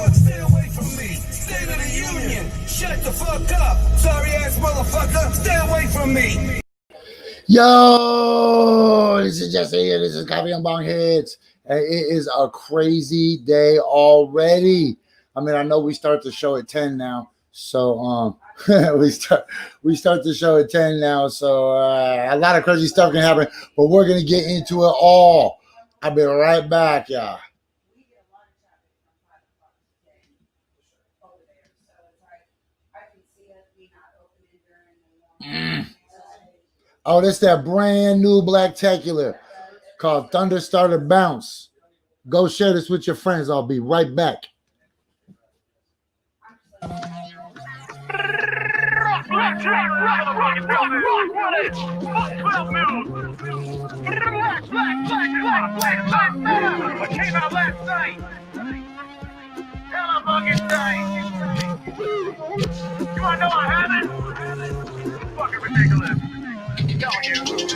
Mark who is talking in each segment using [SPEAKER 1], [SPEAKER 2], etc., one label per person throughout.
[SPEAKER 1] thug, stay away from me. State of the Union, shut the fuck up. Sorry ass motherfucker, stay away from me.
[SPEAKER 2] Yo, this is Jessie, and this is Coffee and Bonghits. And it is a crazy day already. I mean, I know we start the show at 10 now, so we start the show at 10 now, so a lot of crazy stuff can happen, but we're gonna get into it all. I'll be right back, y'all. Oh, this that brand new Blacktacular called Thunder Starter Bounce. Go share this with your friends. I'll be right back.
[SPEAKER 3] What came out last night? Hell, fucking night. You wanna know what happened? Fucking ridiculous.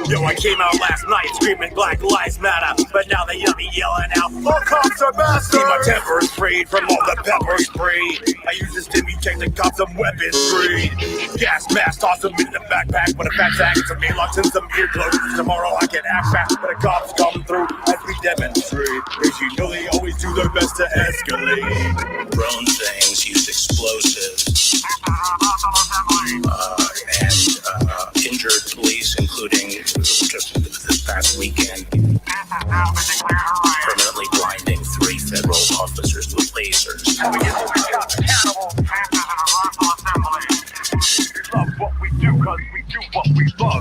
[SPEAKER 3] Yo, I came out last night screaming Black Lives Matter, but now they hear me yelling out, all cops are bastards! See, my temper is freed from all the pepper spray. I use this to check the cops some weapons free. Gas mask, toss them in the backpack with a fat sack, some earlocks and some earplugs. Tomorrow I can act fast, but the cops come through as we demonstrate. As you know, they always do their best to escalate.
[SPEAKER 4] Drone things use explosives and injured police, including just this past weekend, permanently blinding 3 federal officers with lasers.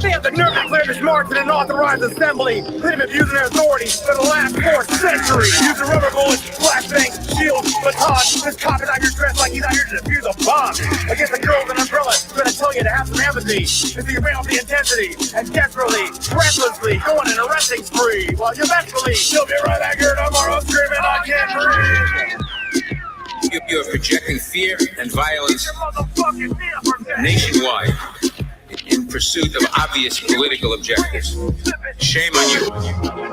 [SPEAKER 3] They have the nerve to clear this march in an authorized assembly. They've been abusing their authority for the last 4 centuries. Using rubber bullets, flashbangs, shields, batons. This cop is out here dressed like he's out here to defuse a bomb. Against the girls and umbrellas, gonna tell you to have some empathy. And so you bring up the intensity and desperately, breathlessly going an arresting spree. While you eventually, you'll be right back here tomorrow screaming, I can't breathe.
[SPEAKER 4] You're projecting fear and violence nationwide in pursuit of obvious political objectives. Shame on you.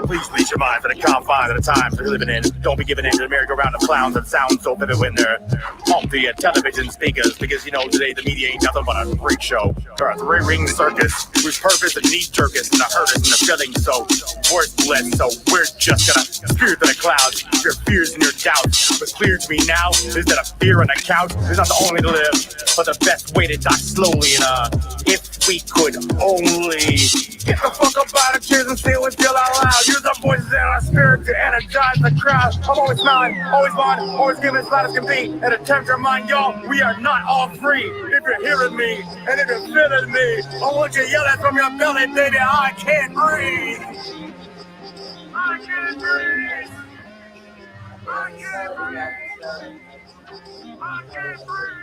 [SPEAKER 3] Please leave your mind for the confines of the times we're living in. Don't be giving in to the merry-go-round of clowns that sound so vivid when they're on the television speakers. Because, you know, today the media ain't nothing but a freak show. They're a 3-ring circus whose purpose is knee-jerk us and to hurt us in the feeling so worthless. So we're just gonna spew through the clouds your fears and your doubts. What's clear to me now is that a fear on a couch is not the only way to live, but the best way to die slowly. And if we could only get the fuck up out of chairs and say it feel out loud. Use our voices and our spirit to energize the crowd. I'm always smiling, always bond, always giving as loud as can be. And attempt to remind y'all, we are not all free. If you're hearing me, and if you're feeling me, I want you to yell that from your belly, baby, I can't breathe. I can't breathe. I can't breathe. I can't breathe.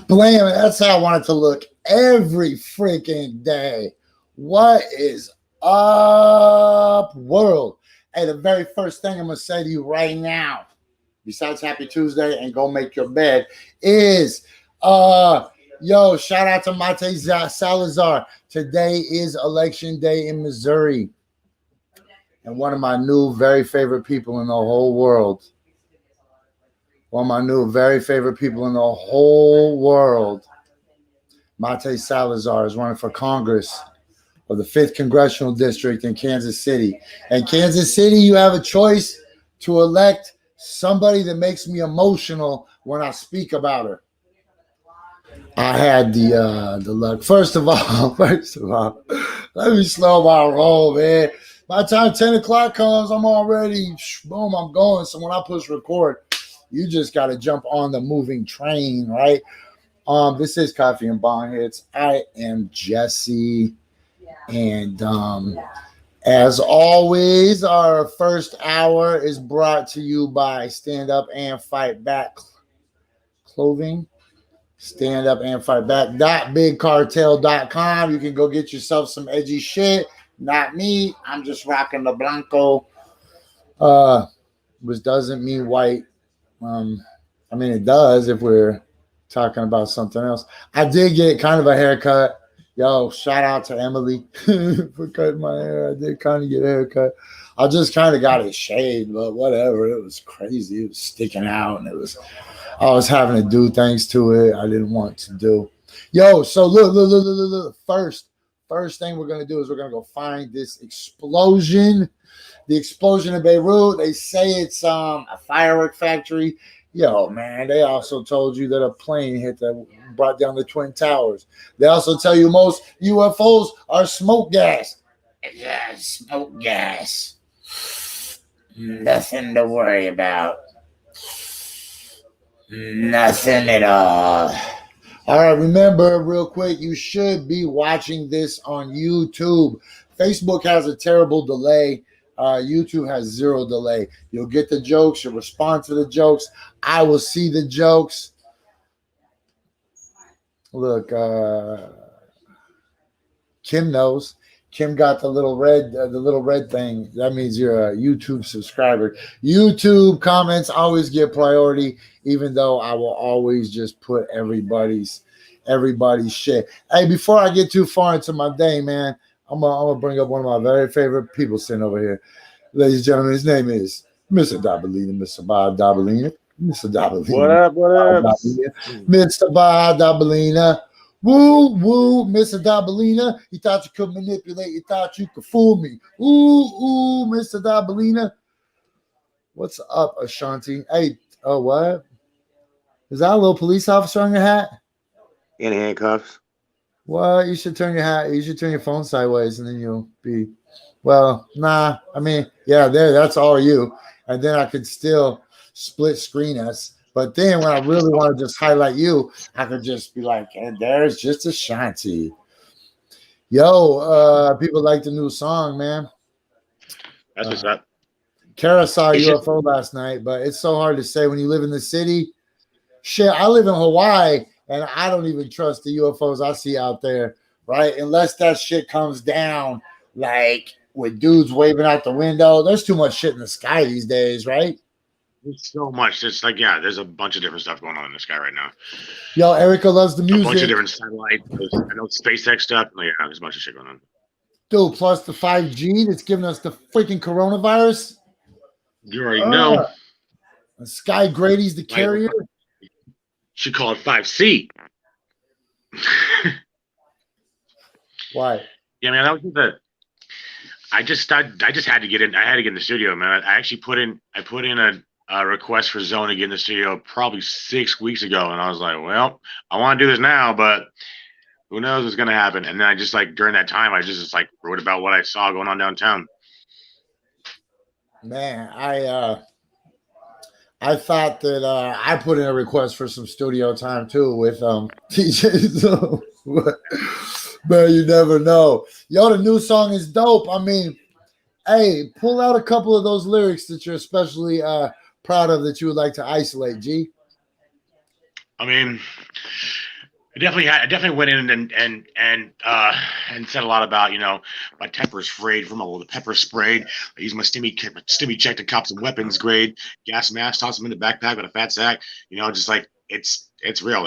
[SPEAKER 2] Blam, that's how I want it to look every freaking day. What is up, world? Hey, the very first thing I'm going to say to you right now, besides Happy Tuesday and go make your bed, is, yo, shout out to Mate Salazar. Today is election day in Missouri. And one of my new very favorite people in the whole world. One of my new very favorite people in the whole world. Mate Salazar is running for Congress of the 5th Congressional District in Kansas City. And Kansas City, you have a choice to elect somebody that makes me emotional when I speak about her. I had the luck. First of all, let me slow my roll, man. By the time 10 o'clock comes, I'm already, boom, I'm going. So when I push record, you just got to jump on the moving train, right? This is Coffee and Bonghits. I am Jessie. And as always, our first hour is brought to you by Stand Up and Fight Back Clothing. Stand Up and Fight Back. .bigcartel.com. You can go get yourself some edgy shit. Not me. I'm just rocking the Blanco, which doesn't mean white. I mean, it does if we're talking about something else. I did get kind of a haircut. Yo, shout out to Emily for cutting my hair. I did kind of get a haircut. I just kind of got it shaved, but whatever. It was crazy. It was sticking out, and I was having to do things to it I didn't want to do. Yo, so look. First thing we're gonna do is we're gonna go find this explosion. The explosion in Beirut. They say it's a firework factory. Yo, man, they also told you that a plane brought down the Twin Towers. They also tell you most UFOs are smoke gas. Yeah, smoke gas. Nothing to worry about. Nothing at all. All right, remember, real quick, you should be watching this on YouTube. Facebook has a terrible delay. YouTube has zero delay. You'll get the jokes. You'll respond to the jokes. I will see the jokes. Look, Kim knows. Kim got the little red thing. That means you're a YouTube subscriber. YouTube comments always get priority, even though I will always just put everybody's shit. Hey, before I get too far into my day, man, I'm gonna bring up one of my very favorite people sitting over here. Ladies and gentlemen, his name is Mr. Dabalina, Mr. Bob Dabalina. Mr. Dabalina.
[SPEAKER 5] What up?
[SPEAKER 2] Mr. Bob Dabalina. Woo, Mr. Dabalina. You thought you could manipulate. You thought you could fool me. Ooh, Mr. Dabalina. What's up, Ashanti? Hey, oh, what? Is that a little police officer on your hat?
[SPEAKER 5] In handcuffs.
[SPEAKER 2] Well, you should turn your phone sideways and then you'll be, well, nah. I mean, yeah, that's all you. And then I could still split screen us. But then when I really want to just highlight you, I could just be like, and there's just Ashanti. Yo, people like the new song, man.
[SPEAKER 3] That's what's up.
[SPEAKER 2] Kara saw a UFO last night, but it's so hard to say when you live in the city. Shit, I live in Hawaii. And I don't even trust the UFOs I see out there, right? Unless that shit comes down, like with dudes waving out the window. There's too much shit in the sky these days, right?
[SPEAKER 3] There's so much. It's like, yeah, there's a bunch of different stuff going on in the sky right now.
[SPEAKER 2] Yo, Erica loves the music.
[SPEAKER 3] A bunch of different satellites. I know SpaceX stuff. Yeah, there's a bunch of shit going on.
[SPEAKER 2] Dude, plus the 5G that's giving us the freaking coronavirus.
[SPEAKER 3] You already know.
[SPEAKER 2] Sky Grady's the carrier.
[SPEAKER 3] Should call it 5C.
[SPEAKER 2] Why?
[SPEAKER 3] Yeah, man, that was just I just had to get in. I had to get in the studio, man. I actually put in a request for Zone to get in the studio probably 6 weeks ago, and I was like, well, I want to do this now, but who knows what's gonna happen? And then I just like during that time, I just like wrote about what I saw going on downtown.
[SPEAKER 2] Man, I thought that I put in a request for some studio time too with TJ. So, but you never know. Yo, the new song is dope. I mean, hey, pull out a couple of those lyrics that you're especially proud of that you would like to isolate, G.
[SPEAKER 3] I mean, I definitely went in and said a lot about, you know, my temper's frayed from all the pepper sprayed. I used my stimmy check to cop some weapons grade, gas mask, toss them in the backpack with a fat sack. You know, just like it's real.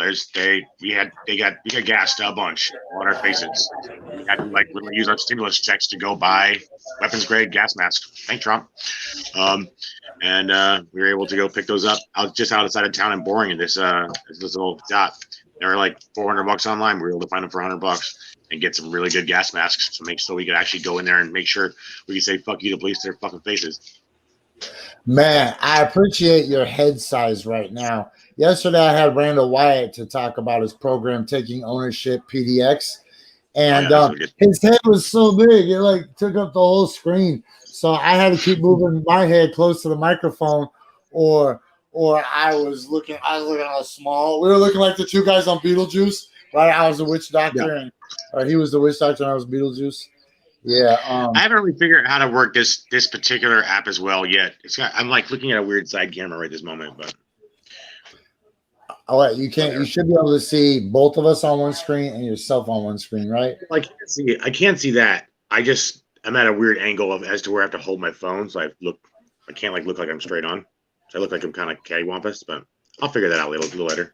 [SPEAKER 3] We got gassed a bunch on our faces. We had to like literally use our stimulus checks to go buy weapons grade gas masks. Thank Trump. And we were able to go pick those up out just outside of town in Boring in this little dot. They were like $400 online. We were able to find them for $100 and get some really good gas masks so we could actually go in there and make sure we could say "fuck you" to police to their fucking faces.
[SPEAKER 2] Man, I appreciate your head size right now. Yesterday, I had Randall Wyatt to talk about his program, Taking Ownership PDX, and his head was so big it like took up the whole screen. So I had to keep moving my head close to the microphone, or I was looking all small. We were looking like the two guys on Beetlejuice, right? I was the witch doctor, and he was the witch doctor, and I was Beetlejuice. Yeah.
[SPEAKER 3] I haven't really figured out how to work this particular app as well yet. I'm like looking at a weird side camera right this moment, but.
[SPEAKER 2] Oh, wait, you can't. You should be able to see both of us on one screen and yourself on one screen, right?
[SPEAKER 3] I can't see that. I'm at a weird angle as to where I have to hold my phone, so I can't like look like I'm straight on. So I look like I'm kind of cattywampus, but I'll figure that out a little later.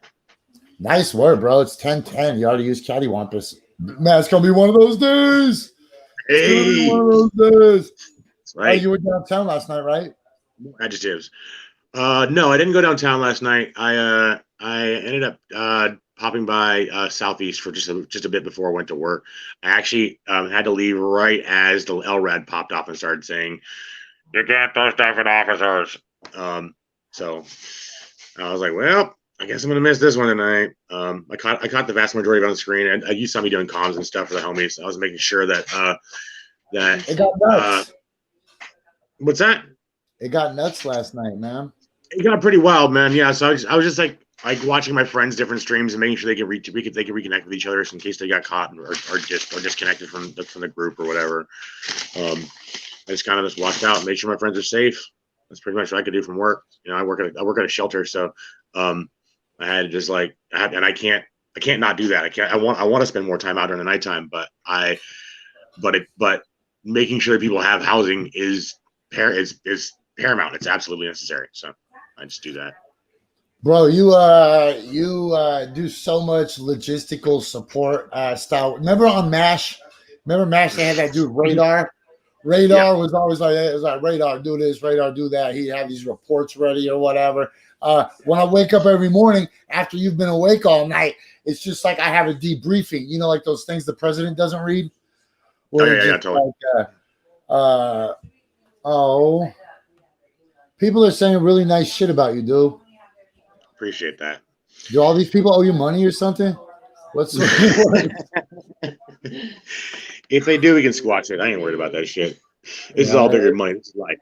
[SPEAKER 2] Nice word, bro. It's 10:10. You already used cattywampus. Man, it's gonna be one of those days. It's gonna be one of those days.
[SPEAKER 5] That's right.
[SPEAKER 2] Oh, you were downtown last night, right?
[SPEAKER 5] Adjectives. No, I didn't go downtown last night. I ended up popping by Southeast for just a bit before I went to work. I actually had to leave right as the LRAD popped off and started saying, "You can't post different officers." So I was like, "Well, I guess I'm gonna miss this one tonight." I caught the vast majority of it on the screen, and you saw me doing comms and stuff for the homies. I was making sure that
[SPEAKER 2] It got nuts.
[SPEAKER 5] What's that?
[SPEAKER 2] It got nuts last night, man.
[SPEAKER 5] It got pretty wild, man. Yeah, so I was just like watching my friends' different streams and making sure they could reconnect with each other in case they got caught or disconnected from the group or whatever. I just kind of just walked out and made sure my friends are safe. That's pretty much what I could do from work. You know, I work at a shelter, so I had to just I can't not do that. I want to spend more time out during the nighttime, but making sure that people have housing is paramount. It's absolutely necessary. So I just do that.
[SPEAKER 2] Bro, you do so much logistical support style. Remember on MASH? Remember MASH? They had that dude Radar. Radar was always like, it was like, Radar do this, Radar do that. He'd have these reports ready or whatever. When I wake up every morning after you've been awake all night, it's just like I have a debriefing. You know, like those things the president doesn't read.
[SPEAKER 5] Totally.
[SPEAKER 2] People are saying really nice shit about you, dude.
[SPEAKER 5] Appreciate that.
[SPEAKER 2] Do all these people owe you money or something? What's
[SPEAKER 5] If they do, we can squash it. I ain't worried about that shit. This is all bigger than money. This is life.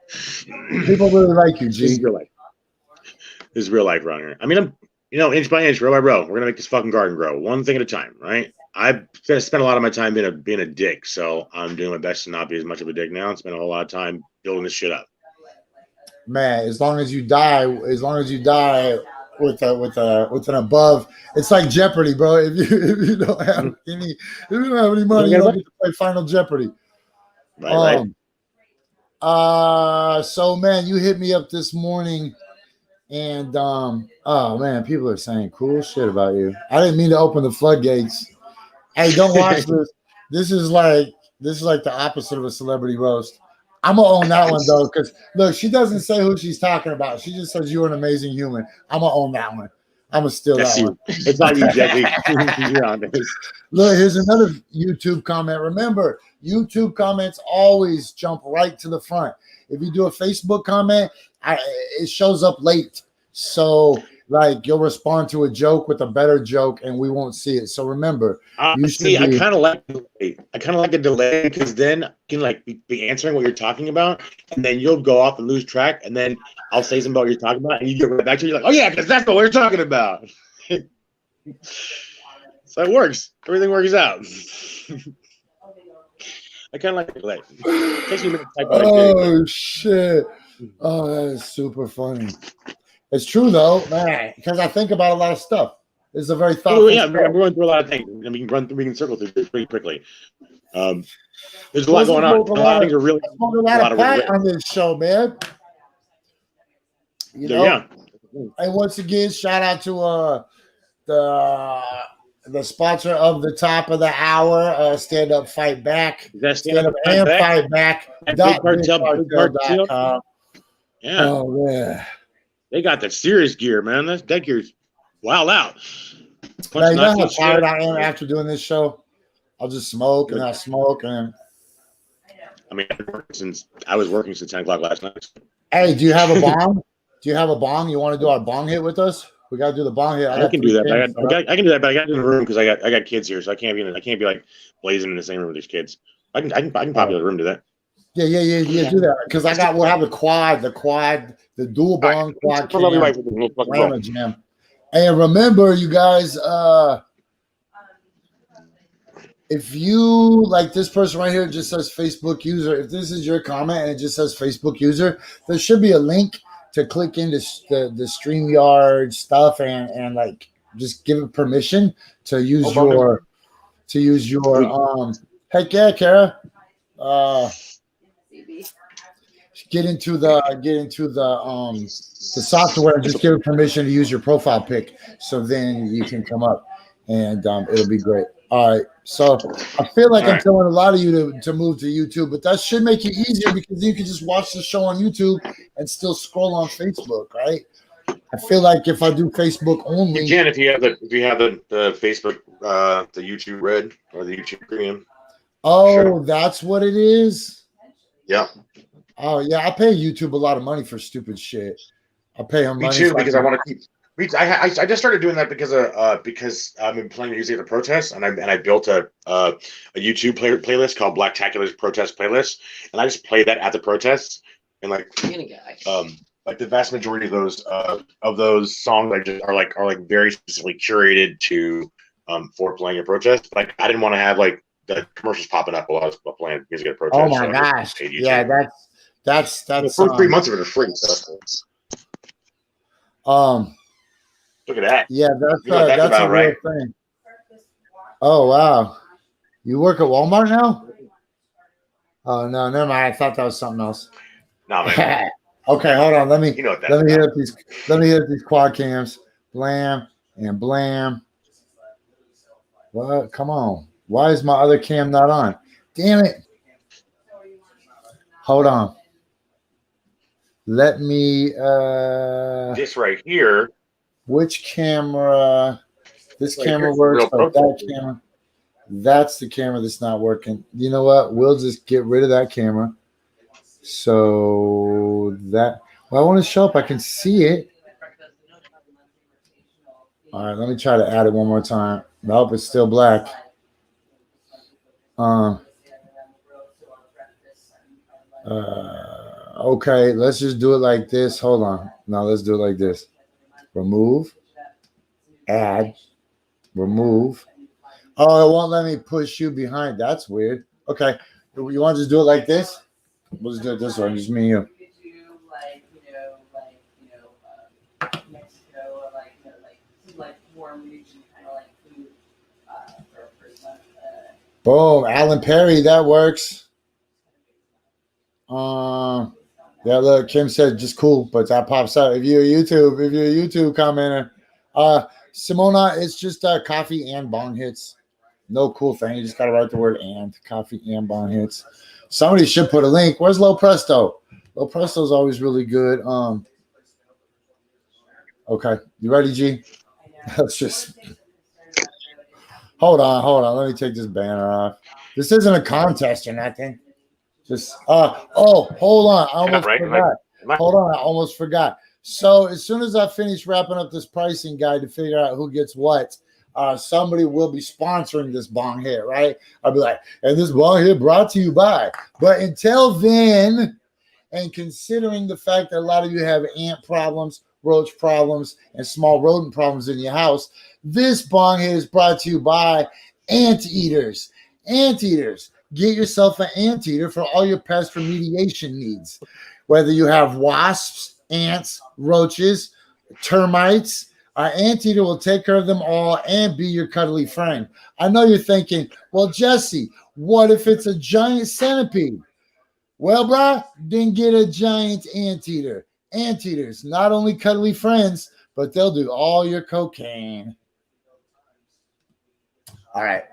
[SPEAKER 2] People really like you, G.
[SPEAKER 5] This is real life. This is real life around here. I mean, I'm inch by inch, row by row. We're gonna make this fucking garden grow, one thing at a time, right? I've spent a lot of my time being a dick, so I'm doing my best to not be as much of a dick now and spend a whole lot of time building this shit up.
[SPEAKER 2] Man, as long as you die with an above, it's like Jeopardy, bro. If you don't have any money, you don't get to play Final Jeopardy.
[SPEAKER 5] Right.
[SPEAKER 2] So man, you hit me up this morning, and oh man, people are saying cool shit about you. I didn't mean to open the floodgates. Hey, don't watch this. This is like the opposite of a celebrity roast. I'm gonna own that one though, because look, she doesn't say who she's talking about. She just says you're an amazing human. I'm gonna own that one. I'm gonna steal that one.
[SPEAKER 5] It's not you, Jessie. You're on this.
[SPEAKER 2] Look, here's another YouTube comment. Remember, YouTube comments always jump right to the front. If you do a Facebook comment, it shows up late. So like you'll respond to a joke with a better joke and we won't see it. So remember,
[SPEAKER 5] I kind of like the delay because then I can like be answering what you're talking about and then you'll go off and lose track and then I'll say something about what you're talking about and you get right back to it. You're like, oh yeah, because that's what we're talking about. So it works. Everything works out. I kind of like the delay. It takes me a minute to type out
[SPEAKER 2] oh shit. Oh, that is super funny. It's true though, man, because I think about a lot of stuff. It's a very thoughtful.
[SPEAKER 5] Yeah, we're going through a lot of things, and we can circle through this pretty quickly. There's a lot going on. A lot of things are really
[SPEAKER 2] a lot of pot on this show, man. You know,
[SPEAKER 5] yeah.
[SPEAKER 2] And once again, shout out to the sponsor of the top of the hour, Stand Up Fight Back.
[SPEAKER 5] Stand Up and Fight Back.
[SPEAKER 2] Cartel.com.
[SPEAKER 5] Yeah.
[SPEAKER 2] Oh man.
[SPEAKER 5] They got the serious gear, man. That gear's wild out.
[SPEAKER 2] Now, you know how tired I am after doing this show? I'll just smoke and I smoke and.
[SPEAKER 5] I mean, I was working since 10 o'clock last night.
[SPEAKER 2] Hey, do you have a bong? Do you have a bong? You want to do our bong hit with us? We got to do the bong hit.
[SPEAKER 5] I can do that. I can do that, but I got to do the room because I got kids here, so I can't be like blazing in the same room with these kids. I can pop you in the room to that.
[SPEAKER 2] Yeah. Do that because we'll have the dual bong quad cam, jam. And remember, you guys, if you like this person right here, it just says Facebook user. If this is your comment and it just says Facebook user, there should be a link to click into the StreamYard stuff and like just give it permission to use your heck yeah, Kara. Get into the software and just give it permission to use your profile pic, so then you can come up and it'll be great. All right. So I feel like
[SPEAKER 5] All
[SPEAKER 2] I'm
[SPEAKER 5] right.
[SPEAKER 2] telling a lot of you to move to YouTube, but that should make it easier because you can just watch the show on YouTube and still scroll on Facebook, right? I feel like if I do Facebook
[SPEAKER 5] You
[SPEAKER 2] only,
[SPEAKER 5] can if you have the Facebook the YouTube Red or the YouTube Premium.
[SPEAKER 2] that's what it is.
[SPEAKER 5] Yeah.
[SPEAKER 2] Oh yeah, I pay YouTube a lot of money for stupid shit. I pay him
[SPEAKER 5] Me
[SPEAKER 2] money
[SPEAKER 5] too, because I want to keep. I just started doing that because I've been playing music at the protests, and I built a YouTube playlist called Blacktacular's Protest Playlist, and I just play that at the protests, and like the vast majority of those songs are very specifically curated to for playing at protests. Like I didn't want to have like the commercials popping up while I was playing music at protests.
[SPEAKER 2] Oh my gosh! Yeah, that's
[SPEAKER 5] the first 3 months of it are free. So. Look at that.
[SPEAKER 2] Yeah, that's
[SPEAKER 5] about
[SPEAKER 2] a real
[SPEAKER 5] right.
[SPEAKER 2] thing. Oh wow, you work at Walmart now? Oh no, never mind. I thought that was something else.
[SPEAKER 5] No, man.
[SPEAKER 2] Okay, hold on. Let me
[SPEAKER 5] hit
[SPEAKER 2] up these quad cams. Blam and blam. What? Come on. Why is my other cam not on? Damn it. Hold on. Let me
[SPEAKER 5] this right here.
[SPEAKER 2] Which camera? This
[SPEAKER 5] Like,
[SPEAKER 2] camera works, but that camera. That's the camera that's not working. You know what? We'll just get rid of that camera. So that I want to show up. I can see it. All right, let me try to add it one more time. Nope, it's still black. Okay, let's just do it like this. Hold on. No, let's do it like this. Remove, add, remove. Oh, it won't let me push you behind. That's weird. Okay, you want to just do it like this? We'll just do it this way. Just me and you. Boom, Alan Perry. That works. Yeah, look, Kim said just cool, but that pops up. If you're a YouTube commenter, Simona, it's just coffee and bong hits. No cool thing. You just gotta write the word and coffee and bong hits. Somebody should put a link. Where's Low Presto? Low Presto is always really good. Okay, you ready, G? Let's just hold on. Let me take this banner off. This isn't a contest or nothing. Just hold on. I almost forgot. Hold on, I almost forgot. So as soon as I finish wrapping up this pricing guide to figure out who gets what, somebody will be sponsoring this bong hit, right? I'll be like, and this bong hit brought to you by. But until then, and considering the fact that a lot of you have ant problems, roach problems, and small rodent problems in your house, this bong hit is brought to you by Anteaters. Anteaters. Get yourself an anteater for all your pest remediation needs. Whether you have wasps, ants, roaches, termites, our anteater will take care of them all and be your cuddly friend. I know you're thinking, well, Jesse, what if it's a giant centipede? Well, brah, then get a giant anteater. Anteaters, not only cuddly friends, but they'll do all your cocaine. All right.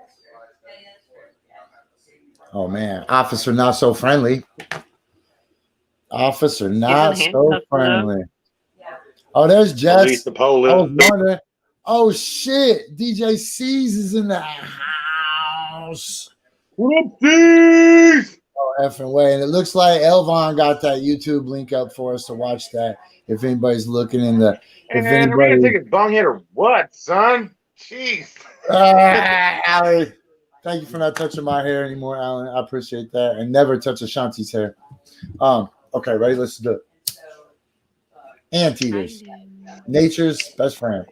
[SPEAKER 2] Oh, man. Officer not so friendly. Officer not so friendly. Oh, there's Jess.
[SPEAKER 5] The police.
[SPEAKER 2] Oh, shit. DJ C's is in the house.
[SPEAKER 5] What up, Steve?
[SPEAKER 2] Oh, effing way. And it looks like Elvon got that YouTube link up for us to watch that. If anybody's looking in the...
[SPEAKER 5] Hey, man, are we going to take a bong hit or what, son? Jeez.
[SPEAKER 2] Allie. Thank you for not touching my hair anymore, Alan. I appreciate that. And never touch Ashanti's hair. Okay, ready? Let's do it. Anteaters. Nature's best friend.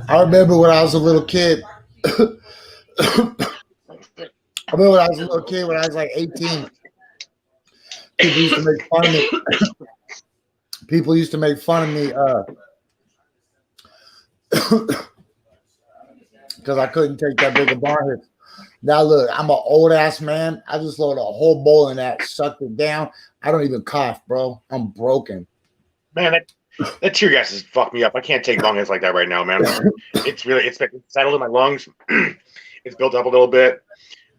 [SPEAKER 2] I remember when I was a little kid, I remember when I was a little kid, when I was like 18, people used to make fun of me. People used to make fun of me because I couldn't take that big of bong hits. Now look, I'm an old ass man. I just loaded a whole bowl in that, sucked it down. I don't even cough, bro. I'm broken.
[SPEAKER 5] Man, that tear gas has fucked me up. I can't take bong hits like that right now, man. It's settled in my lungs. It's built up a little bit.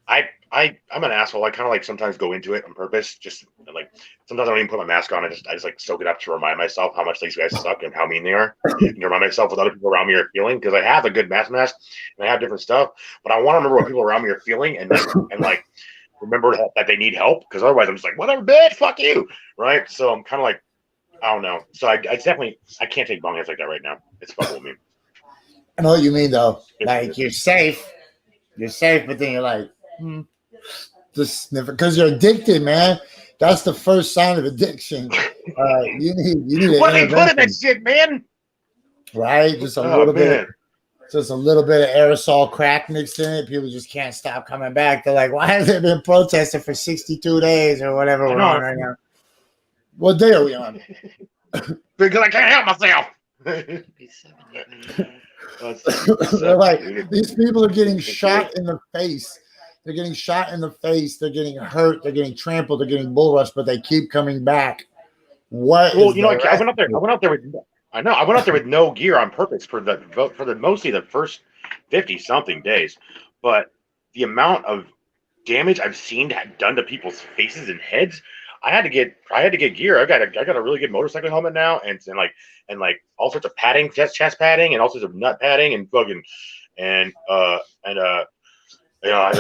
[SPEAKER 5] I'm an asshole. I kind of like sometimes go into it on purpose. Just like sometimes I don't even put my mask on. I just like soak it up to remind myself how much these guys suck and how mean they are, and to remind myself what other people around me are feeling. Because I have a good mask, and I have different stuff, but I want to remember what people around me are feeling, and like remember that they need help. Because otherwise, I'm just like, whatever, bitch, fuck you, right? So I'm kind of like, I don't know. So I can't take bong hits like that right now. It's fucking with me.
[SPEAKER 2] I know what you mean, though. Like you're safe, but then you're like. Just sniff it because you're addicted, man. That's the first sign of addiction. You need
[SPEAKER 5] what they put in that shit, man.
[SPEAKER 2] Right? Just a little bit. Just a little bit of aerosol crack mixed in it. People just can't stop coming back. They're like, why has it been protested for 62 days or whatever we're on right now? What day are we on?
[SPEAKER 5] Because I can't help myself.
[SPEAKER 2] They're like, these people are getting shot in the face. They're getting shot in the face. They're getting hurt. They're getting trampled. They're getting bull rushed, but they keep coming back. What?
[SPEAKER 5] Well, you know, I went up there. I went out there with no gear on purpose for the mostly the first 50-something days. But the amount of damage I've seen done to people's faces and heads, I had to get gear. I got a really good motorcycle helmet now, and like all sorts of padding, chest padding, and all sorts of nut padding, and fucking you know, I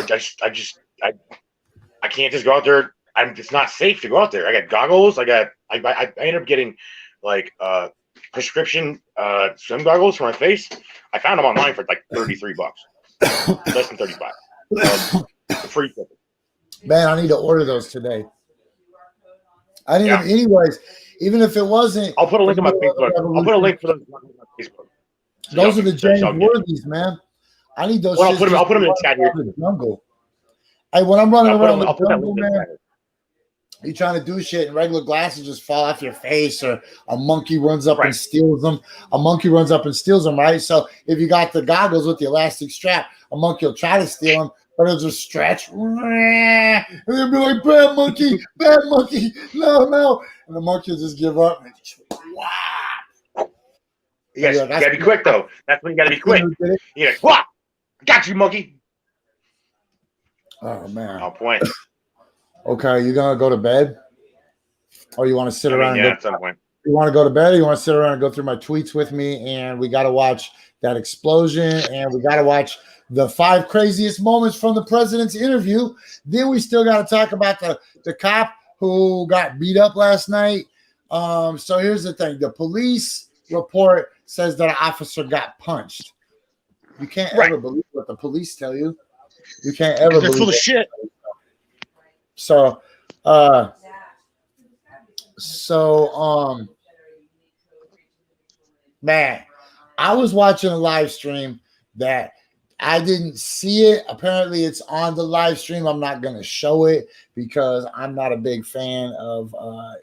[SPEAKER 5] can't just go out there. It's not safe to go out there. I got goggles. I ended up getting like prescription swim goggles for my face. I found them online for like $33, less than 35. Free shipping.
[SPEAKER 2] Man, I need to order those today. I need them anyways. Even if it wasn't,
[SPEAKER 5] I'll put a link on my Facebook. I'll put a link for those on my Facebook.
[SPEAKER 2] Those are the James Worthies, man. I need those.
[SPEAKER 5] Well, I'll put them in the chat here.
[SPEAKER 2] Jungle. Hey, when I'm running around the
[SPEAKER 5] jungle,
[SPEAKER 2] man, you're trying to do shit, and regular glasses just fall off your face, or a monkey runs up and steals them. Right? So if you got the goggles with the elastic strap, a monkey will try to steal them, but it'll just stretch. And they'll be like, bad monkey, no. And the monkey will just give up. And just, wow.
[SPEAKER 5] Yes, you gotta be quick, though. That's when you gotta be quick. Yeah, what? Got you, monkey.
[SPEAKER 2] Oh, man.
[SPEAKER 5] I'll point.
[SPEAKER 2] Okay, you gonna go to bed, or you want to sit around?
[SPEAKER 5] At some point.
[SPEAKER 2] You want to go to bed, or you want to sit around and go through my tweets with me? And we got to watch that explosion, and we got to watch the 5 craziest moments from the president's interview. Then we still got to talk about the cop who got beat up last night. So here's the thing: the police report says that an officer got punched. You can't ever believe what the police tell you. You can't ever believe.
[SPEAKER 5] They're full of shit.
[SPEAKER 2] So, man, I was watching a live stream that I didn't see it. Apparently, it's on the live stream. I'm not going to show it because I'm not a big fan of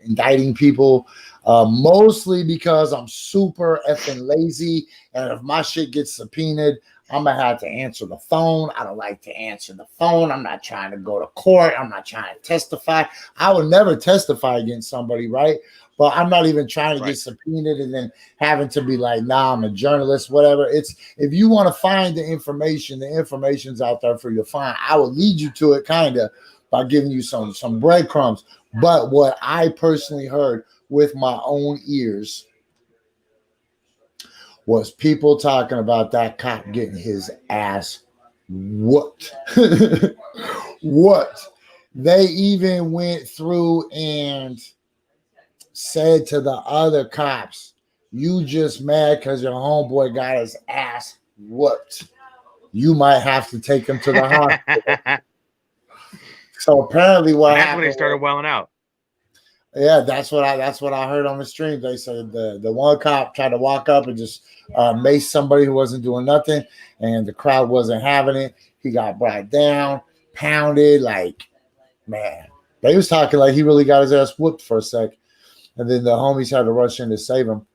[SPEAKER 2] indicting people, mostly because I'm super effing lazy. And if my shit gets subpoenaed, I'm going to have to answer the phone. I don't like to answer the phone. I'm not trying to go to court. I'm not trying to testify. I would never testify against somebody, right? But I'm not even trying to get subpoenaed and then having to be like, nah, I'm a journalist, whatever. It's if you want to find the information's out there for you to find. I will lead you to it kind of by giving you some breadcrumbs. But what I personally heard with my own ears was people talking about that cop getting his ass whooped. What? They even went through and said to the other cops, you just mad because your homeboy got his ass whooped. You might have to take him to the hospital. So apparently what happened,
[SPEAKER 5] when they started welling out.
[SPEAKER 2] Yeah, that's what I heard on the stream. They said the one cop tried to walk up and just mace somebody who wasn't doing nothing, and the crowd wasn't having it. He got brought down, pounded. Like, man, they was talking like he really got his ass whooped for a sec, and then the homies had to rush in to save him.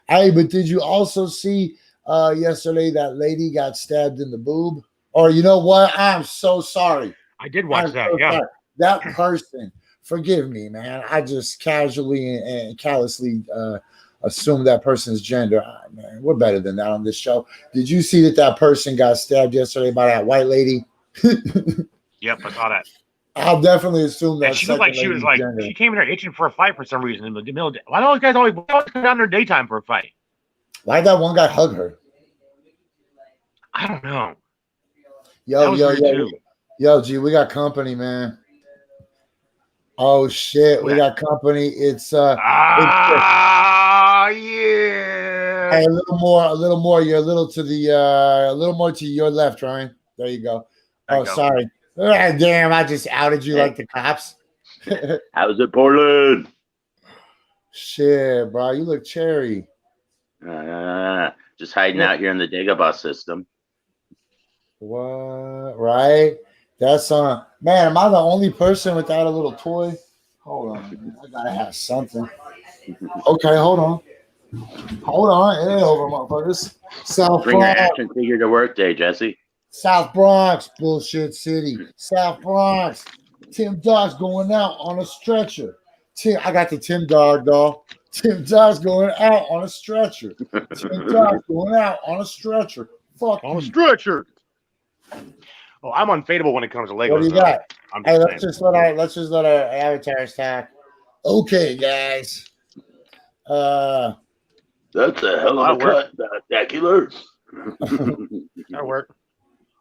[SPEAKER 2] Hey, but did you also see yesterday that lady got stabbed in the boob? Or you know what? I'm so sorry.
[SPEAKER 3] I did watch
[SPEAKER 2] I'm
[SPEAKER 3] that.
[SPEAKER 2] so
[SPEAKER 3] Yeah.
[SPEAKER 2] sorry. That person, forgive me, man. I just casually and callously assumed that person's gender. Ah, man, we're better than that on this show. Did you see that person got stabbed yesterday by that white lady?
[SPEAKER 3] Yep, I saw that.
[SPEAKER 2] I'll definitely assume that.
[SPEAKER 3] And she looked like she was like
[SPEAKER 2] gender.
[SPEAKER 3] she came in there itching for a fight for some reason in the middle of the day. Why do those guys always come down there daytime for a fight?
[SPEAKER 2] Why'd that one guy hug her?
[SPEAKER 3] I don't know.
[SPEAKER 2] Yo, G, we got company, man. Oh shit, we got company. It's
[SPEAKER 3] yeah.
[SPEAKER 2] Hey, a little more. You're a little to the a little more to your left, Ryan. There you go. Sorry. Ah, damn, I just outed you like the cops.
[SPEAKER 6] How's it, Portland?
[SPEAKER 2] Shit, bro, you look cherry.
[SPEAKER 6] Just hiding out here in the Dagobah system.
[SPEAKER 2] What? Right? That's man, am I the only person without a little toy? Hold on. I gotta have something. Okay, hold on. It ain't over, motherfuckers.
[SPEAKER 6] Bring your action figure to work day, Jesse.
[SPEAKER 2] South Bronx, bullshit city. South Bronx. Tim Dog's going out on a stretcher. I got the Tim Dog doll. Tim Dog's going out on a stretcher. Tim Dog's going out on a stretcher. Fuck
[SPEAKER 3] on a stretcher. Oh, I'm unfadable when it comes to Legos.
[SPEAKER 2] What do you got? Hey, let's just let our avatars talk. Okay, guys.
[SPEAKER 6] That's a hell of a cut, spectacular.
[SPEAKER 3] That'll work.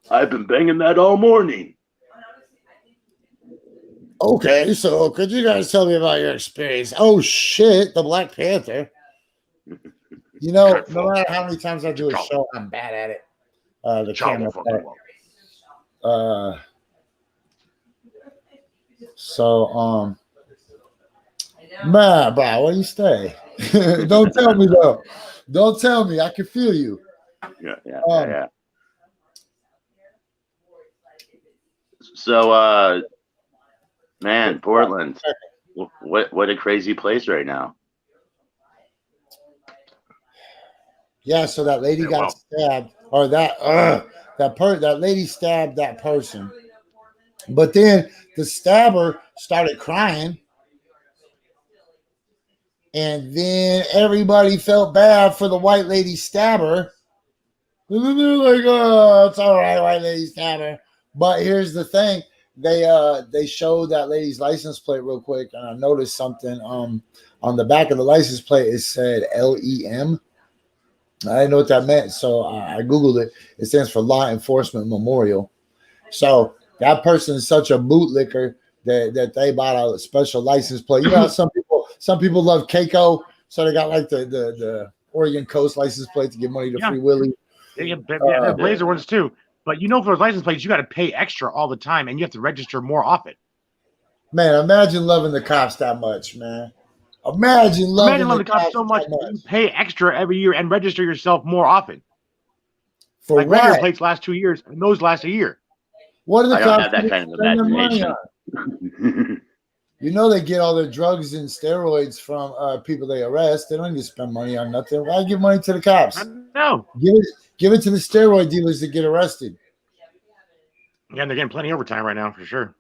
[SPEAKER 6] I've been banging that all morning.
[SPEAKER 2] Okay, so could you guys tell me about your experience? Oh shit, the Black Panther. You know, no matter how many times I do a show, I'm bad at it. The camera. Man, bro, where you stay? Don't tell me though. Don't tell me. I can feel you.
[SPEAKER 6] Yeah. So, man, Portland, what a crazy place right now.
[SPEAKER 2] Yeah, so that lady got stabbed, or that lady stabbed that person, but then the stabber started crying, and then everybody felt bad for the white lady stabber. And then they're like, "Oh, it's all right, white lady stabber." But here's the thing: they showed that lady's license plate real quick, and I noticed something. On the back of the license plate, it said LEM. I didn't know what that meant, so I Googled it. It stands for Law Enforcement Memorial. So that person is such a bootlicker that they bought a special license plate. You know how some people love Keiko, so they got like the Oregon Coast license plate to give money to Free Willy.
[SPEAKER 3] Yeah, Blazer ones too. But you know, for those license plates, you got to pay extra all the time, and you have to register more often.
[SPEAKER 2] Man, imagine loving the cops that much, man. Imagine loving the cops
[SPEAKER 3] so much. You pay extra every year and register yourself more often.
[SPEAKER 2] For
[SPEAKER 3] like
[SPEAKER 2] what?
[SPEAKER 3] Regular plates last 2 years, and those last a year.
[SPEAKER 2] What are the
[SPEAKER 6] I
[SPEAKER 2] cops
[SPEAKER 6] don't have that kind of imagination.
[SPEAKER 2] You know they get all their drugs and steroids from people they arrest. They don't need to spend money on nothing. Why give money to the cops?
[SPEAKER 3] No.
[SPEAKER 2] Give it to the steroid dealers that get arrested.
[SPEAKER 3] Yeah, and they're getting plenty of overtime right now for sure.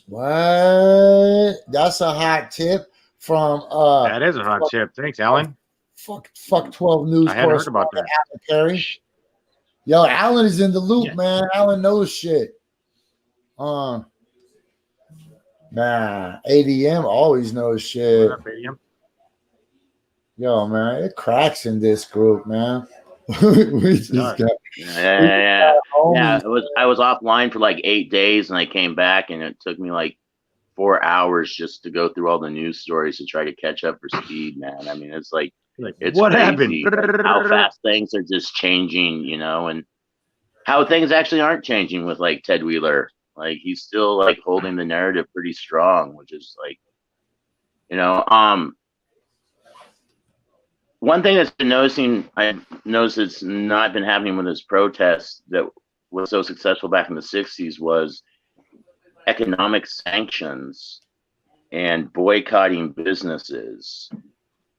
[SPEAKER 2] What? That's a hot tip from
[SPEAKER 3] that is a hot tip. Thanks, Alan.
[SPEAKER 2] Fuck 12 News.
[SPEAKER 3] I hadn't heard about that.
[SPEAKER 2] Alan Perry. Yo, Alan is in the loop, man. Alan knows shit. Nah, ADM always knows shit.
[SPEAKER 3] What up, ADM?
[SPEAKER 2] Yo, man, it cracks in this group, man. we just got
[SPEAKER 6] Yeah. I was offline for like 8 days, and I came back, and it took me like 4 hours just to go through all the news stories to try to catch up for speed, man. I mean, it's like it's
[SPEAKER 3] what
[SPEAKER 6] crazy
[SPEAKER 3] happened?
[SPEAKER 6] how fast things are just changing, you know, and how things actually aren't changing with like Ted Wheeler. Like he's still like holding the narrative pretty strong, which is like You know, one thing that's been I noticed it's not been happening with this protest that was so successful back in the 60s was economic sanctions and boycotting businesses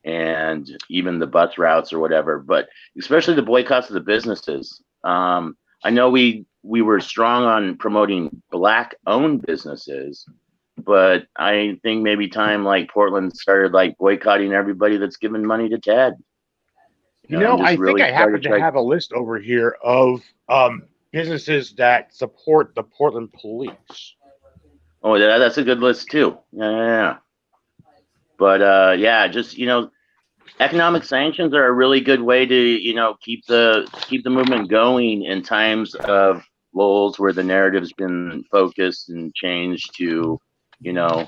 [SPEAKER 6] and even the bus routes or whatever, but especially the boycotts of the businesses. I know we were strong on promoting Black-owned businesses, but I think maybe time like Portland started like boycotting everybody that's giving money to Ted.
[SPEAKER 3] You know, I think I happen to have a list over here of businesses that support the Portland police.
[SPEAKER 6] Oh, that's a good list too. Yeah. But yeah, just economic sanctions are a really good way to keep the movement going in times of lulls where the narrative's been focused and changed to the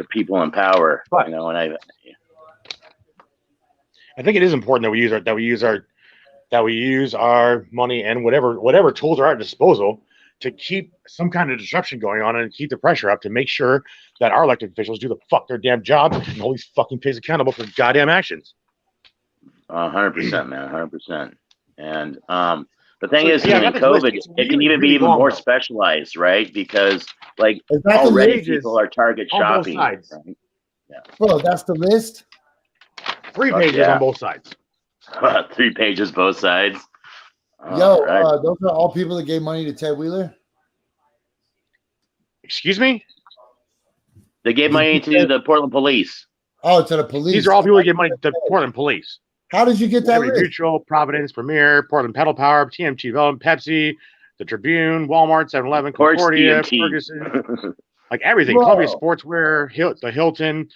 [SPEAKER 6] people in power.
[SPEAKER 3] But,
[SPEAKER 6] and
[SPEAKER 3] I think it is important that we use our money and whatever tools are at our disposal to keep some kind of disruption going on and keep the pressure up to make sure that our elected officials do their damn job and hold these fucking pigs accountable for goddamn actions.
[SPEAKER 6] 100%, man, 100%. And the thing is,
[SPEAKER 3] in
[SPEAKER 6] COVID, it can even be even more specialized, right? Because already people are target shopping. Right?
[SPEAKER 2] Yeah. Bro, that's the list.
[SPEAKER 3] 3 pages on both sides.
[SPEAKER 6] 3 pages both sides.
[SPEAKER 2] Yo, right. Those are all people that gave money to Ted Wheeler?
[SPEAKER 3] Excuse me?
[SPEAKER 6] They gave money to the Portland police.
[SPEAKER 2] Oh, to the police.
[SPEAKER 3] These are all people that gave money to the Portland police.
[SPEAKER 2] How did you get that list?
[SPEAKER 3] Mutual, Providence, Premier, Portland Pedal Power, TMT Development, Pepsi, the Tribune, Walmart, 7-Eleven, Concordia, Ferguson. Like everything.
[SPEAKER 2] Bro.
[SPEAKER 3] Columbia Sportswear, the Hilton,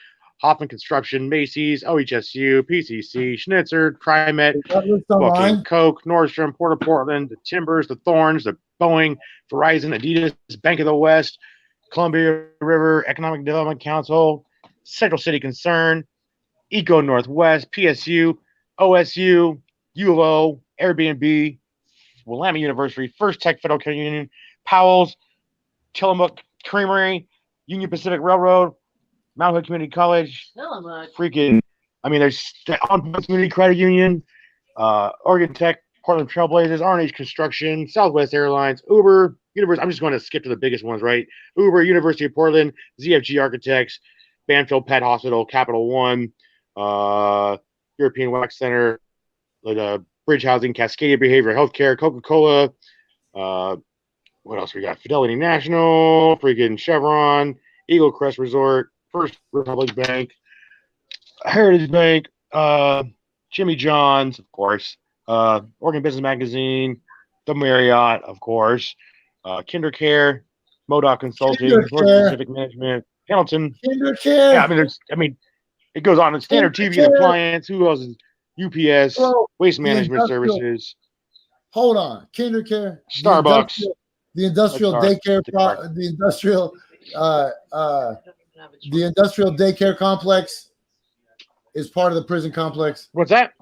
[SPEAKER 3] Hoffman Construction, Macy's, OHSU, PCC, Schnitzer, TriMet, fucking Coke, Nordstrom, Port of Portland, the Timbers, the Thorns, the Boeing, Verizon, Adidas, Bank of the West, Columbia River Economic Development Council, Central City Concern, Eco Northwest, PSU, OSU, U of O, Airbnb, Willamette University, First Tech Federal Credit Union, Powell's, Tillamook Creamery, Union Pacific Railroad, Mount Hood Community College, there's the Community Credit Union, Oregon Tech, Portland Trailblazers, R&H Construction, Southwest Airlines, Uber, University. I'm just going to skip to the biggest ones, right? Uber, University of Portland, ZFG Architects, Banfield Pet Hospital, Capital One, European Wax Center, Bridge Housing, Cascadia Behavioral Healthcare, Coca-Cola. What else we got? Fidelity National, freaking Chevron, Eagle Crest Resort, First Republic Bank, Heritage Bank, Jimmy John's, of course, Oregon Business Magazine, the Marriott, of course, KinderCare, Modoc Consulting, North Pacific Management, Hamilton.
[SPEAKER 2] KinderCare.
[SPEAKER 3] Yeah, it goes on. Standard TV and Appliance. Who else is UPS? Waste Management Services.
[SPEAKER 2] Hold on, KinderCare.
[SPEAKER 3] Starbucks.
[SPEAKER 2] The industrial daycare. The industrial daycare complex is part of the prison complex.
[SPEAKER 3] What's that?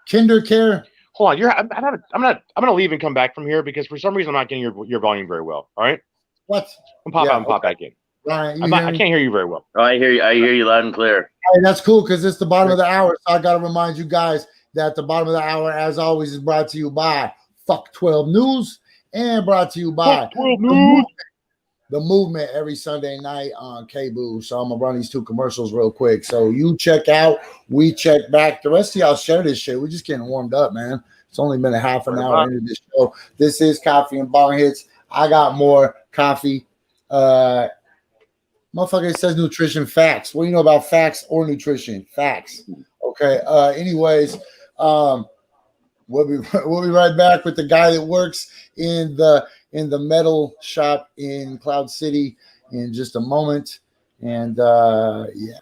[SPEAKER 2] KinderCare.
[SPEAKER 3] Hold on, I'm gonna leave and come back from here because for some reason I'm not getting your volume very well. All right.
[SPEAKER 2] What?
[SPEAKER 3] I'm pop out and pop back in.
[SPEAKER 2] Ryan,
[SPEAKER 3] I can't hear you very well.
[SPEAKER 6] Oh, I hear you loud and clear.
[SPEAKER 2] Hey, that's cool because it's the bottom of the hour, so I gotta remind you guys that the bottom of the hour, as always, is brought to you by Fuck 12 News and brought to you by The Movement every Sunday night on KBoo. So I'm gonna run these 2 commercials real quick. So you check out, we check back. The rest of y'all share this shit. We're just getting warmed up, man. It's only been a half an hour into this show. This is Coffee and Bong Hits. I got more coffee. Motherfucker, it says nutrition facts. What do you know about facts or nutrition? Facts. Okay. Anyways, we'll be right back with the guy that works in the metal shop in Cloud City in just a moment. And yeah.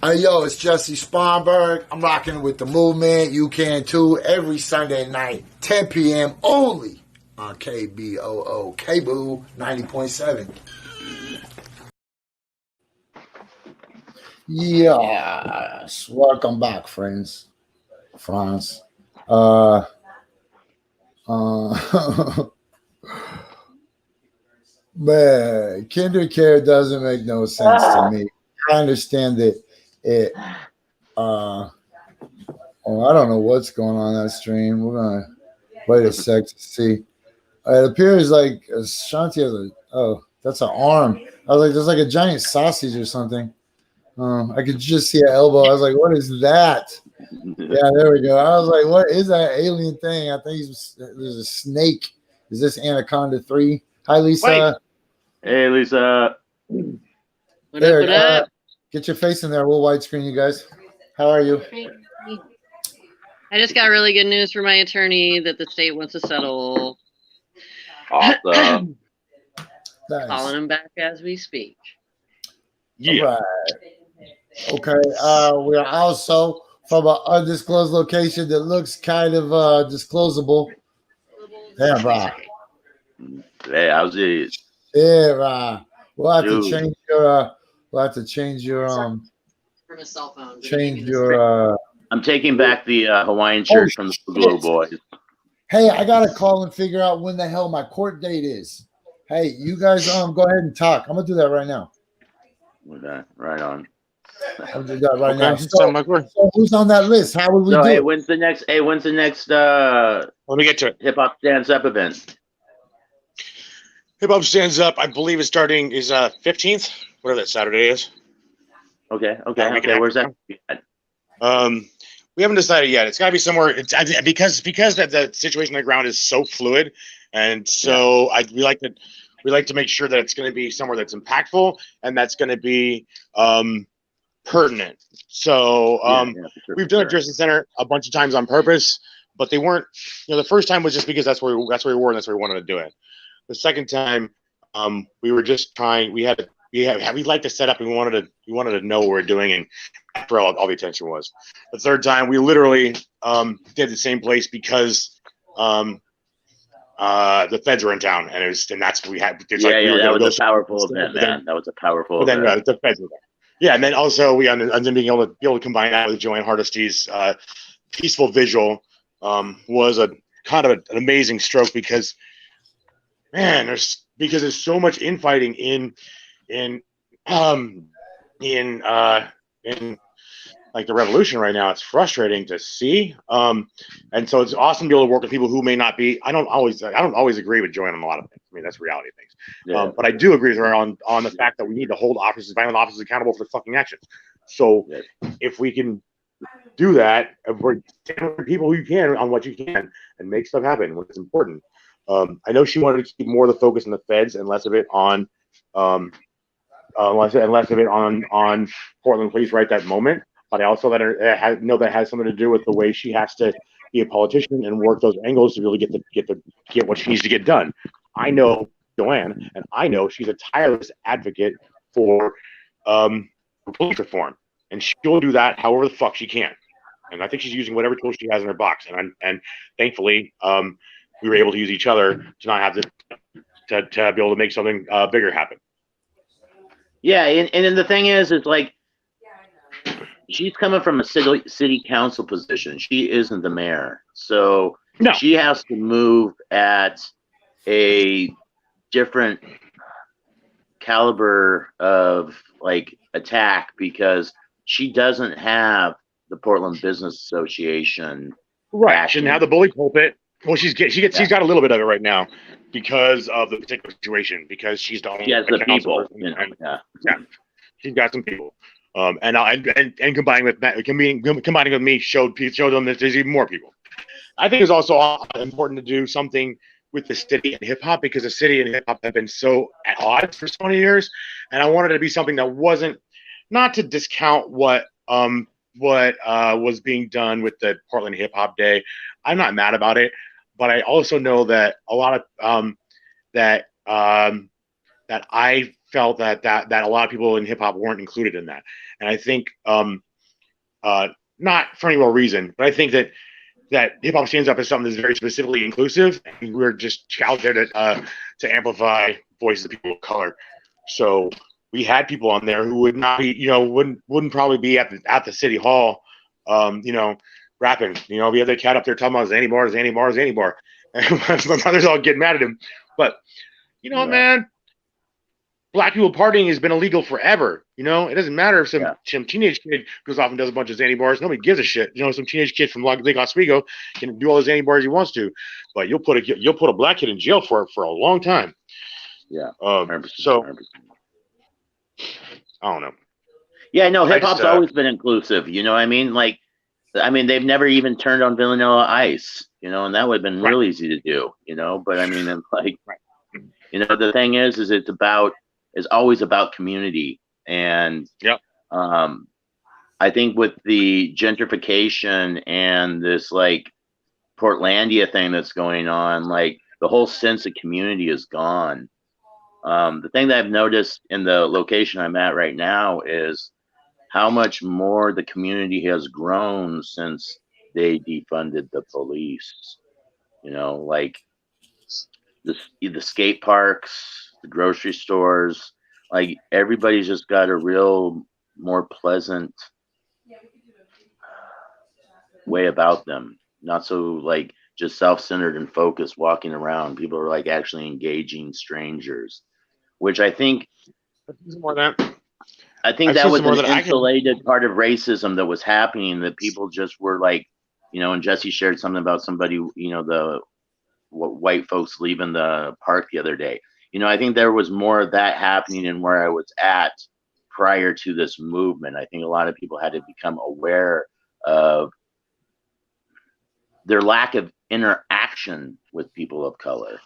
[SPEAKER 2] Hey, yo, it's Jesse Sponberg. I'm rocking with the movement. You can too. Every Sunday night, 10 p.m. only on KBOO, KBOO 90.7. Yes. Welcome back, friends. France. Man, kinder care doesn't make no sense to me. I understand that it oh, I don't know what's going on that stream. We're gonna wait a sec to see. It appears like Shanti has that's an arm. I was like, there's like a giant sausage or something. I could just see an elbow. I was like, what is that? Yeah, there we go. I was like, what is that alien thing? I think there's a snake. Is this Anaconda 3? Hi, Lisa.
[SPEAKER 6] Wait. Hey, Lisa.
[SPEAKER 7] What up?
[SPEAKER 2] Get your face in there. We'll widescreen you guys. How are you?
[SPEAKER 7] I just got really good news from my attorney that the state wants to settle.
[SPEAKER 6] Awesome.
[SPEAKER 2] Nice.
[SPEAKER 7] Calling him back as we speak.
[SPEAKER 2] Yeah. All right. Okay. We are also from an undisclosed location that looks kind of disclosable. Damn, right.
[SPEAKER 6] Hey, how's it?
[SPEAKER 2] Yeah, right. We'll have to change your. We'll have to change your
[SPEAKER 7] From a cell phone.
[SPEAKER 2] Change your.
[SPEAKER 6] I'm taking back the Hawaiian shirt from the Blue Boys.
[SPEAKER 2] Hey, I gotta call and figure out when the hell my court date is. Hey, you guys, go ahead and talk. I'm gonna do that right now.
[SPEAKER 6] With that, right on.
[SPEAKER 2] I'll do that right now. So who's on that list? How would we do?
[SPEAKER 6] Hey,
[SPEAKER 2] it?
[SPEAKER 6] when's the next?
[SPEAKER 5] Let me get to it.
[SPEAKER 6] Hip Hop Stands Up event.
[SPEAKER 5] Hip Hop Stands Up, I believe is 15th, whatever that Saturday is.
[SPEAKER 6] Okay. Where's that?
[SPEAKER 5] We haven't decided yet. It's got to be somewhere. Because the situation on the ground is so fluid, and so we like to make sure that it's going to be somewhere that's impactful and that's going to be pertinent. So we've done a Jersey Center a bunch of times on purpose, but they weren't. The first time was just because that's where we were and that's where we wanted to do it. The second time, we were just trying. We liked the setup and we wanted to know what we were doing, and after all the attention was. The third time, we literally did the same place because the feds were in town, and that's what we had.
[SPEAKER 6] That was a powerful event, man. That was a powerful event.
[SPEAKER 5] Then the feds were there. Yeah, and then also we ended up being able to combine that with Joanne Hardesty's peaceful vigil was a kind of an amazing stroke because, man, there's so much infighting in like the revolution right now. It's frustrating to see, and so it's awesome to be able to work with people who may not be. I don't always agree with Joanne on a lot of things. I mean, that's reality of things. But I do agree with her on the fact that we need to hold violent officers accountable for fucking actions. So if we can do that, if we're people who can on what you can and make stuff happen, what's important. I know she wanted to keep more of the focus on the feds and less of it on Portland police right that moment. But I also know that has something to do with the way she has to be a politician and work those angles to really get what she needs to get done. I know Joanne, and I know she's a tireless advocate for police reform, and she'll do that however the fuck she can. And I think she's using whatever tool she has in her box. And thankfully, we were able to use each other to not have to be able to make something bigger happen.
[SPEAKER 6] Yeah, and then the thing is, it's like she's coming from a city council position. She isn't the mayor, so she has to move at a different caliber of like attack because she doesn't have the Portland Business Association.
[SPEAKER 5] Right, she didn't have the bully pulpit. Well, she's got a little bit of it right now because of the particular situation. Because she's the only
[SPEAKER 6] people.
[SPEAKER 5] She's got some people. And combining with me showed them that there's even more people. I think it's also important to do something with the city and hip hop because the city and hip hop have been so at odds for so many years, and I wanted it to be something that wasn't not to discount what was being done with the Portland Hip Hop Day. I'm not mad about it, but I also know that a lot of that I felt that a lot of people in hip hop weren't included in that, and I think not for any real reason, but I think that hip hop stands up as something that's very specifically inclusive, and we're just out there to amplify voices of people of color. So we had people on there who would not be, wouldn't probably be at the city hall, rapping. We had the cat up there talking about Zanny Bar, and my brothers all getting mad at him. But man, black people partying has been illegal forever. It doesn't matter if some teenage kid goes off and does a bunch of Zanny bars. Nobody gives a shit. Some teenage kid from Lake Oswego can do all the Zanny bars he wants to, but you'll put a black kid in jail for a long time.
[SPEAKER 6] Yeah.
[SPEAKER 5] 100%, so 100%. I don't know.
[SPEAKER 6] Yeah, no, hip hop's always been inclusive. You know what I mean? Like, they've never even turned on Vanilla Ice. And that would have been real easy to do. But I mean, like, the thing is it's always about community. And I think with the gentrification and this like Portlandia thing that's going on, like the whole sense of community is gone. The thing that I've noticed in the location I'm at right now is how much more the community has grown since they defunded the police. Like the skate parks, the grocery stores, like everybody's just got a real more pleasant way about them. Not so like just self-centered and focused walking around. People are like actually engaging strangers, which I think
[SPEAKER 5] more than that.
[SPEAKER 6] I think that was an insulated part of racism that was happening, that people just were like, and Jessie shared something about somebody, the white folks leaving the park the other day. I think there was more of that happening in where I was at prior to this movement. I think a lot of people had to become aware of their lack of interaction with people of color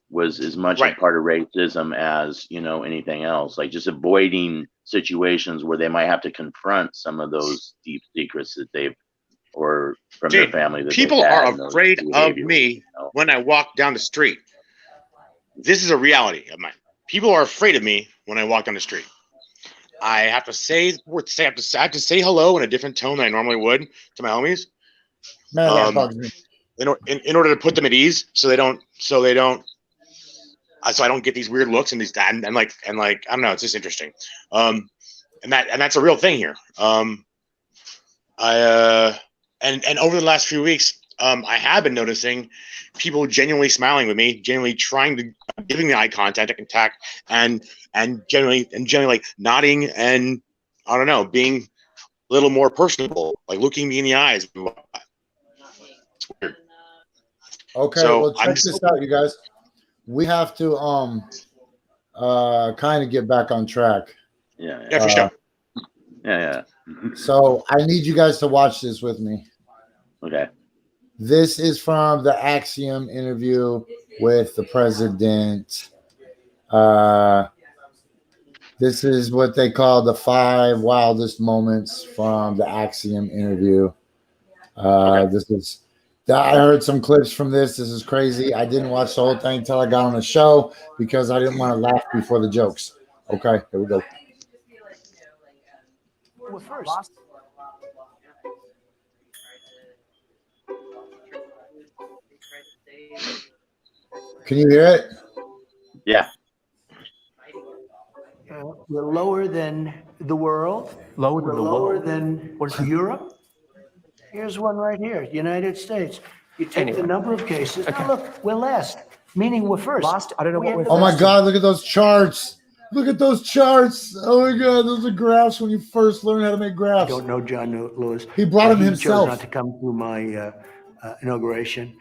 [SPEAKER 6] was as much a part of racism as, anything else, like just avoiding situations where they might have to confront some of those deep secrets that they've, or from their family. That
[SPEAKER 5] people are afraid of me when I walk down the street. This is a reality of mine. People are afraid of me when I walk down the street. I have to say hello in a different tone than I normally would to my homies.
[SPEAKER 2] Man, that bugs me.
[SPEAKER 5] In order to put them at ease, so I don't get these weird looks and like I don't know. It's just interesting, and that's a real thing here. And over the last few weeks, I have been noticing people genuinely smiling with me, genuinely giving me eye contact and generally like nodding and I don't know, being a little more personable, like looking me in the eyes. It's weird.
[SPEAKER 2] Okay, so well, check this out, you guys. We have to kind of get back on track.
[SPEAKER 5] Yeah, for sure.
[SPEAKER 6] Yeah.
[SPEAKER 2] So I need you guys to watch this with me.
[SPEAKER 6] Okay.
[SPEAKER 2] This is from the Axiom interview with the president. This is what they call the 5 wildest moments from the Axiom interview. I heard some clips from this. This is crazy. I didn't watch the whole thing until I got on the show because I didn't want to laugh before the jokes. Okay, here we go.
[SPEAKER 8] Well, first,
[SPEAKER 2] can you hear it?
[SPEAKER 6] Yeah.
[SPEAKER 8] We're lower than the world. Lower than Europe. Here's one right here, United States. You take the number of cases. Okay. Now look, we're last, meaning we're first.
[SPEAKER 9] Last, I don't know what we're
[SPEAKER 2] Oh my God, look at those charts. Look at those charts. Oh my God, those are graphs when you first learn how to make graphs.
[SPEAKER 8] I don't know John Lewis.
[SPEAKER 2] He brought him
[SPEAKER 8] he
[SPEAKER 2] himself.
[SPEAKER 8] Chose not to come to my inauguration.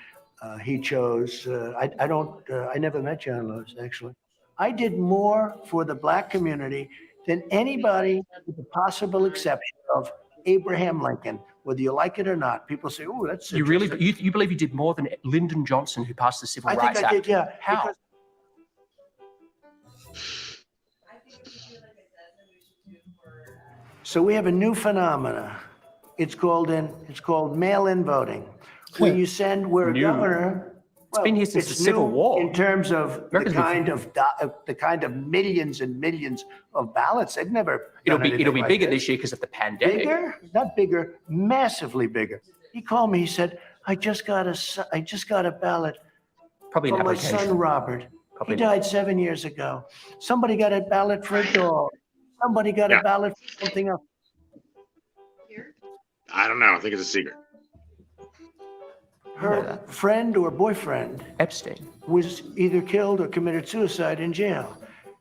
[SPEAKER 8] He chose, I never met John Lewis, actually. I did more for the black community than anybody with the possible exception of Abraham Lincoln, whether you like it or not. People say, "Oh, that's
[SPEAKER 9] you really you believe you did more than Lyndon Johnson, who passed the Civil Rights Act?"
[SPEAKER 8] I think I did, yeah.
[SPEAKER 9] How?
[SPEAKER 8] So we have a new phenomena. It's called mail-in voting. When you send, we're a governor.
[SPEAKER 9] It's been here since the Civil War.
[SPEAKER 8] In terms of
[SPEAKER 9] America's
[SPEAKER 8] the kind of millions and millions of ballots, they've never.
[SPEAKER 9] It'll be bigger this year because of the pandemic.
[SPEAKER 8] Bigger, not bigger, massively bigger. He called me. He said, "I just got a ballot
[SPEAKER 9] Probably an
[SPEAKER 8] for my
[SPEAKER 9] application.
[SPEAKER 8] son Robert.
[SPEAKER 9] Probably
[SPEAKER 8] He died 7 years ago. Somebody got a ballot for a dog. Somebody got a ballot for something else."
[SPEAKER 5] I don't know. I think it's a secret.
[SPEAKER 8] Her friend or boyfriend
[SPEAKER 9] Epstein
[SPEAKER 8] was either killed or committed suicide in jail.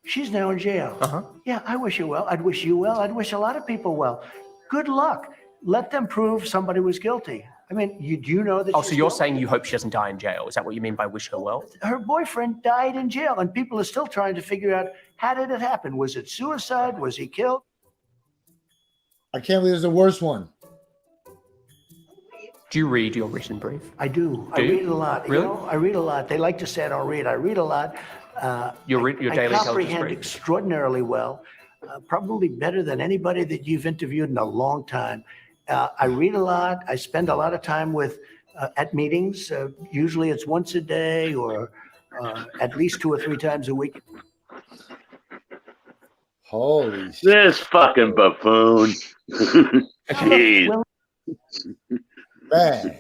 [SPEAKER 8] She's now in jail. Yeah, I wish her well. I'd wish you well. I'd wish a lot of people well. Good luck. Let them prove somebody was guilty. I mean, you know that.
[SPEAKER 9] Oh, so you're saying you hope she doesn't die in jail? Is that what you mean by wish her well?
[SPEAKER 8] Her boyfriend died in jail, and people are still trying to figure out, how did it happen? Was it suicide? Was he killed?
[SPEAKER 2] I can't believe it's the worst one.
[SPEAKER 9] Do you read your written brief?
[SPEAKER 8] I do. I read a lot.
[SPEAKER 9] Really?
[SPEAKER 8] I read a lot. They like to say I don't read. I read a lot.
[SPEAKER 9] Your daily intelligence
[SPEAKER 8] comprehend
[SPEAKER 9] brief?
[SPEAKER 8] extraordinarily well, probably better than anybody that you've interviewed in a long time. I read a lot. I spend a lot of time with at meetings. Usually it's once a day or at least 2 or 3 times a week.
[SPEAKER 2] Holy shit.
[SPEAKER 6] This fucking buffoon. Jeez.
[SPEAKER 2] Man.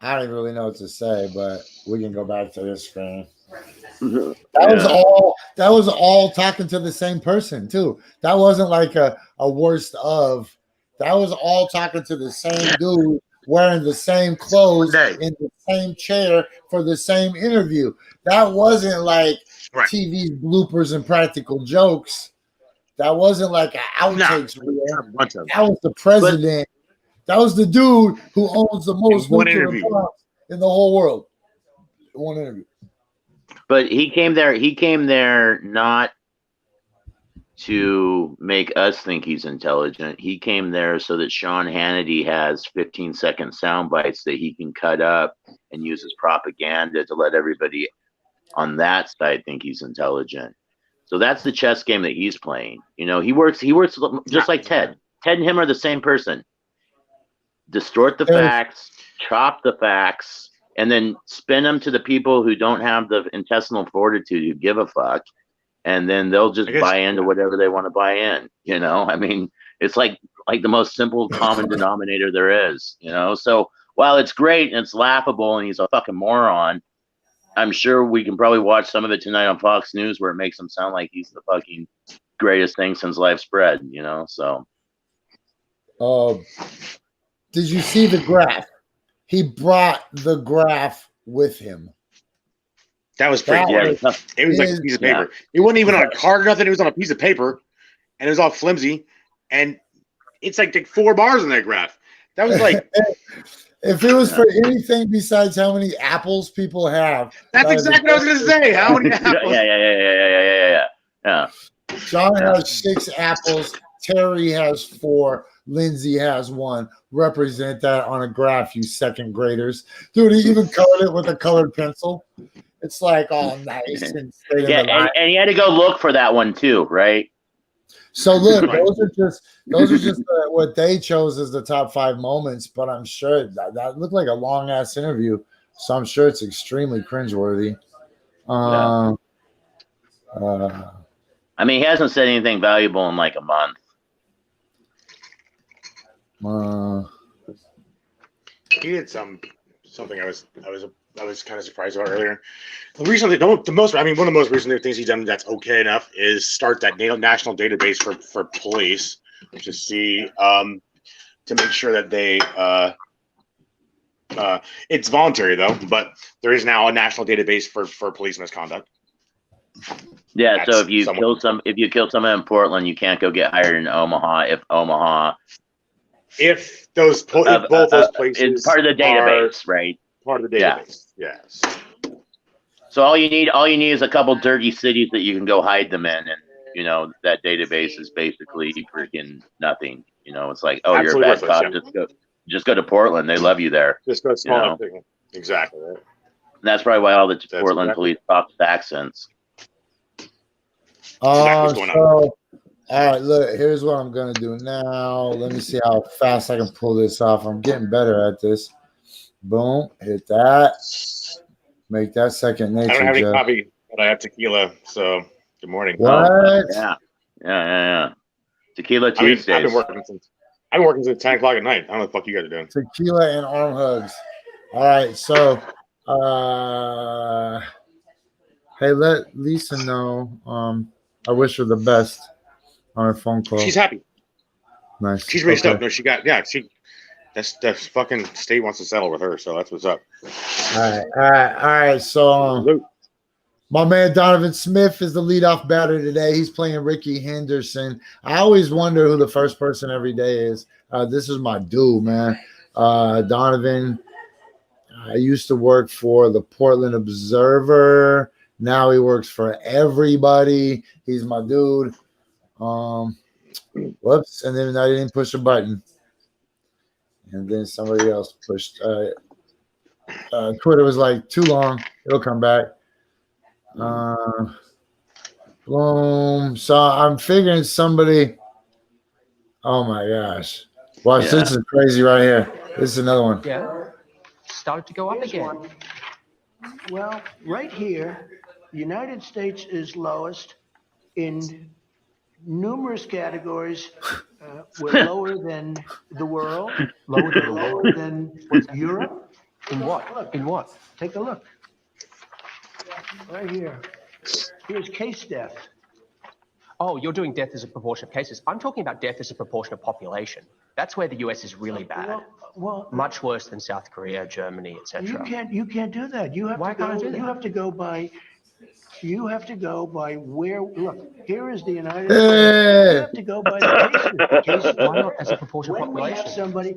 [SPEAKER 2] I don't even really know what to say, but we can go back to this screen. That was all talking to the same person too. That wasn't like a worst of. That was all talking to the same dude wearing the same clothes in the same chair for the same interview. That wasn't like TV bloopers and practical jokes. That wasn't like an outtakes. That was the president. That was the dude who owns the most nuclear bombs in the whole world. One interview.
[SPEAKER 6] But he came there not to make us think he's intelligent. He came there so that Sean Hannity has 15-second sound bites that he can cut up and use as propaganda to let everybody on that side think he's intelligent. So that's the chess game that he's playing. You know, he works just like Ted. Ted and him are the same person. Distort the facts, chop the facts, and then spin them to the people who don't have the intestinal fortitude who give a fuck, and then they'll just buy into whatever they want to buy in. You know, I mean, it's like the most simple common denominator there is. You know, so while it's great and it's laughable and he's a fucking moron, I'm sure we can probably watch some of it tonight on Fox News where it makes him sound like he's the fucking greatest thing since life's bread. You know, so.
[SPEAKER 2] Did you see the graph? He brought the graph with him.
[SPEAKER 5] That was pretty great. It was like a piece of paper. It wasn't even on a card or nothing. It was on a piece of paper, and it was all flimsy. And it's like 4 bars in that graph. That was like.
[SPEAKER 2] If it was for anything besides how many apples people have.
[SPEAKER 5] That's exactly what I was going to say. How many apples?
[SPEAKER 6] Yeah.
[SPEAKER 2] John has 6 apples. Terry has 4. Lindsay has 1. Represent that on a graph, you second graders. Dude, he even colored it with a colored pencil. It's like all nice and straight.
[SPEAKER 6] Yeah, and he had to go look for that one too, right?
[SPEAKER 2] So look, those are just what they chose as the top 5 moments. But I'm sure that looked like a long ass interview, so I'm sure it's extremely cringeworthy.
[SPEAKER 6] I mean, he hasn't said anything valuable in like a month.
[SPEAKER 5] He did something I was kind of surprised about earlier. One of the most recent things he's done that's okay enough is start that national database for police to see to make sure that they it's voluntary though, but there is now a national database for police misconduct.
[SPEAKER 6] Yeah, so if you kill someone in Portland, you can't go get hired in Omaha if both those places it's part of the database, right?
[SPEAKER 5] Part of the database, yes.
[SPEAKER 6] So all you need is a couple dirty cities that you can go hide them in, and you know that database is basically freaking nothing. You know, it's like, oh, absolutely, you're a bad cop. Yeah. Just go to Portland. They love you there.
[SPEAKER 5] Just go small. You know? Exactly. Right.
[SPEAKER 6] And that's probably why all the Portland police talk with accents.
[SPEAKER 2] So All right, look, here's what I'm gonna do now. Let me see how fast I can pull this off. I'm getting better at this. Boom, hit that. Make that second
[SPEAKER 5] I don't
[SPEAKER 2] nature,
[SPEAKER 5] have any
[SPEAKER 2] Jeff.
[SPEAKER 5] coffee, but I have tequila. So good morning.
[SPEAKER 2] What?
[SPEAKER 6] Yeah. Tequila
[SPEAKER 5] I mean,
[SPEAKER 6] Tuesdays.
[SPEAKER 5] I've been working since 10 o'clock at night. I don't know what the fuck you guys are doing.
[SPEAKER 2] Tequila and arm hugs. All right, so hey, let Lisa know. I wish her the best on her phone call.
[SPEAKER 5] She's happy.
[SPEAKER 2] Nice.
[SPEAKER 5] She's really stoked. No, that's the fucking state wants to settle with her, so that's what's up.
[SPEAKER 2] All right. So my man Donovan Smith is the leadoff batter today. He's playing Ricky Henderson. I always wonder who the first person every day is. This is my dude, man. Donovan. I used to work for the Portland Observer. Now he works for everybody. He's my dude. Whoops, and then I didn't push a button. And then somebody else pushed. Twitter was like, too long. It'll come back. Boom. So I'm figuring somebody. Oh my gosh. Watch, this is crazy right here. This is another one.
[SPEAKER 9] Yeah. Started to go up again.
[SPEAKER 8] Well, right here, the United States is lowest in numerous categories. We're lower than the world, lower than Europe.
[SPEAKER 9] In what?
[SPEAKER 8] Look,
[SPEAKER 9] In what?
[SPEAKER 8] take a look. Right here. Here's case death.
[SPEAKER 9] Oh, you're doing death as a proportion of cases. I'm talking about death as a proportion of population. That's where the US is really bad.
[SPEAKER 8] Well,
[SPEAKER 9] much worse than South Korea, Germany, etc.
[SPEAKER 8] You can't do that. You have
[SPEAKER 9] Why
[SPEAKER 8] to go,
[SPEAKER 9] can't I do that?
[SPEAKER 8] You have to go by where. Look, here is the United
[SPEAKER 2] Hey.
[SPEAKER 8] States. You have to go by the cases.
[SPEAKER 9] Why not as a proportion of
[SPEAKER 8] When we have
[SPEAKER 9] population?
[SPEAKER 8] somebody,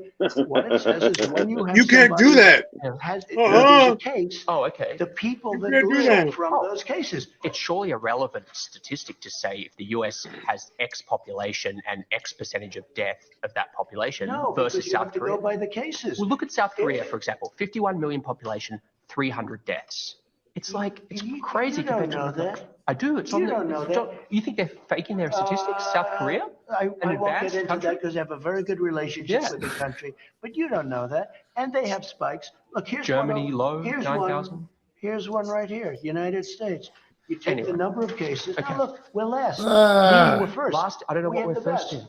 [SPEAKER 8] what it says is when you have
[SPEAKER 5] You can't do that.
[SPEAKER 8] Has
[SPEAKER 5] Uh-huh.
[SPEAKER 8] a case.
[SPEAKER 9] Oh, okay.
[SPEAKER 8] The people that
[SPEAKER 5] can't do
[SPEAKER 8] live
[SPEAKER 5] that.
[SPEAKER 8] from
[SPEAKER 9] Oh.
[SPEAKER 8] those cases.
[SPEAKER 9] It's surely a relevant statistic to say if the US has X population and X percentage of death of that population
[SPEAKER 8] No,
[SPEAKER 9] versus
[SPEAKER 8] because you
[SPEAKER 9] South
[SPEAKER 8] have to
[SPEAKER 9] Korea.
[SPEAKER 8] go by the cases.
[SPEAKER 9] Well, look at South Korea, for example. 51 million population, 300 deaths. It's like, it's crazy.
[SPEAKER 8] You don't
[SPEAKER 9] compared to
[SPEAKER 8] know that.
[SPEAKER 9] I do. It's
[SPEAKER 8] You
[SPEAKER 9] on the,
[SPEAKER 8] don't know that.
[SPEAKER 9] You think they're faking their statistics, South Korea?
[SPEAKER 8] I
[SPEAKER 9] An
[SPEAKER 8] won't get
[SPEAKER 9] advanced
[SPEAKER 8] into
[SPEAKER 9] country?
[SPEAKER 8] that because I have a very good relationship
[SPEAKER 9] Yeah.
[SPEAKER 8] with the country, but you don't know that. And they have spikes. Look, here's
[SPEAKER 9] Germany, low,
[SPEAKER 8] here's
[SPEAKER 9] 9,000.
[SPEAKER 8] Here's one right here, United States. You take
[SPEAKER 9] Anyway.
[SPEAKER 8] the number of cases.
[SPEAKER 9] Okay.
[SPEAKER 8] Now look, we're last.
[SPEAKER 2] Ah.
[SPEAKER 8] Meaning we're first.
[SPEAKER 9] Last, I don't know
[SPEAKER 8] We
[SPEAKER 9] what
[SPEAKER 8] have
[SPEAKER 9] we're
[SPEAKER 8] the
[SPEAKER 9] first
[SPEAKER 8] best.
[SPEAKER 9] in.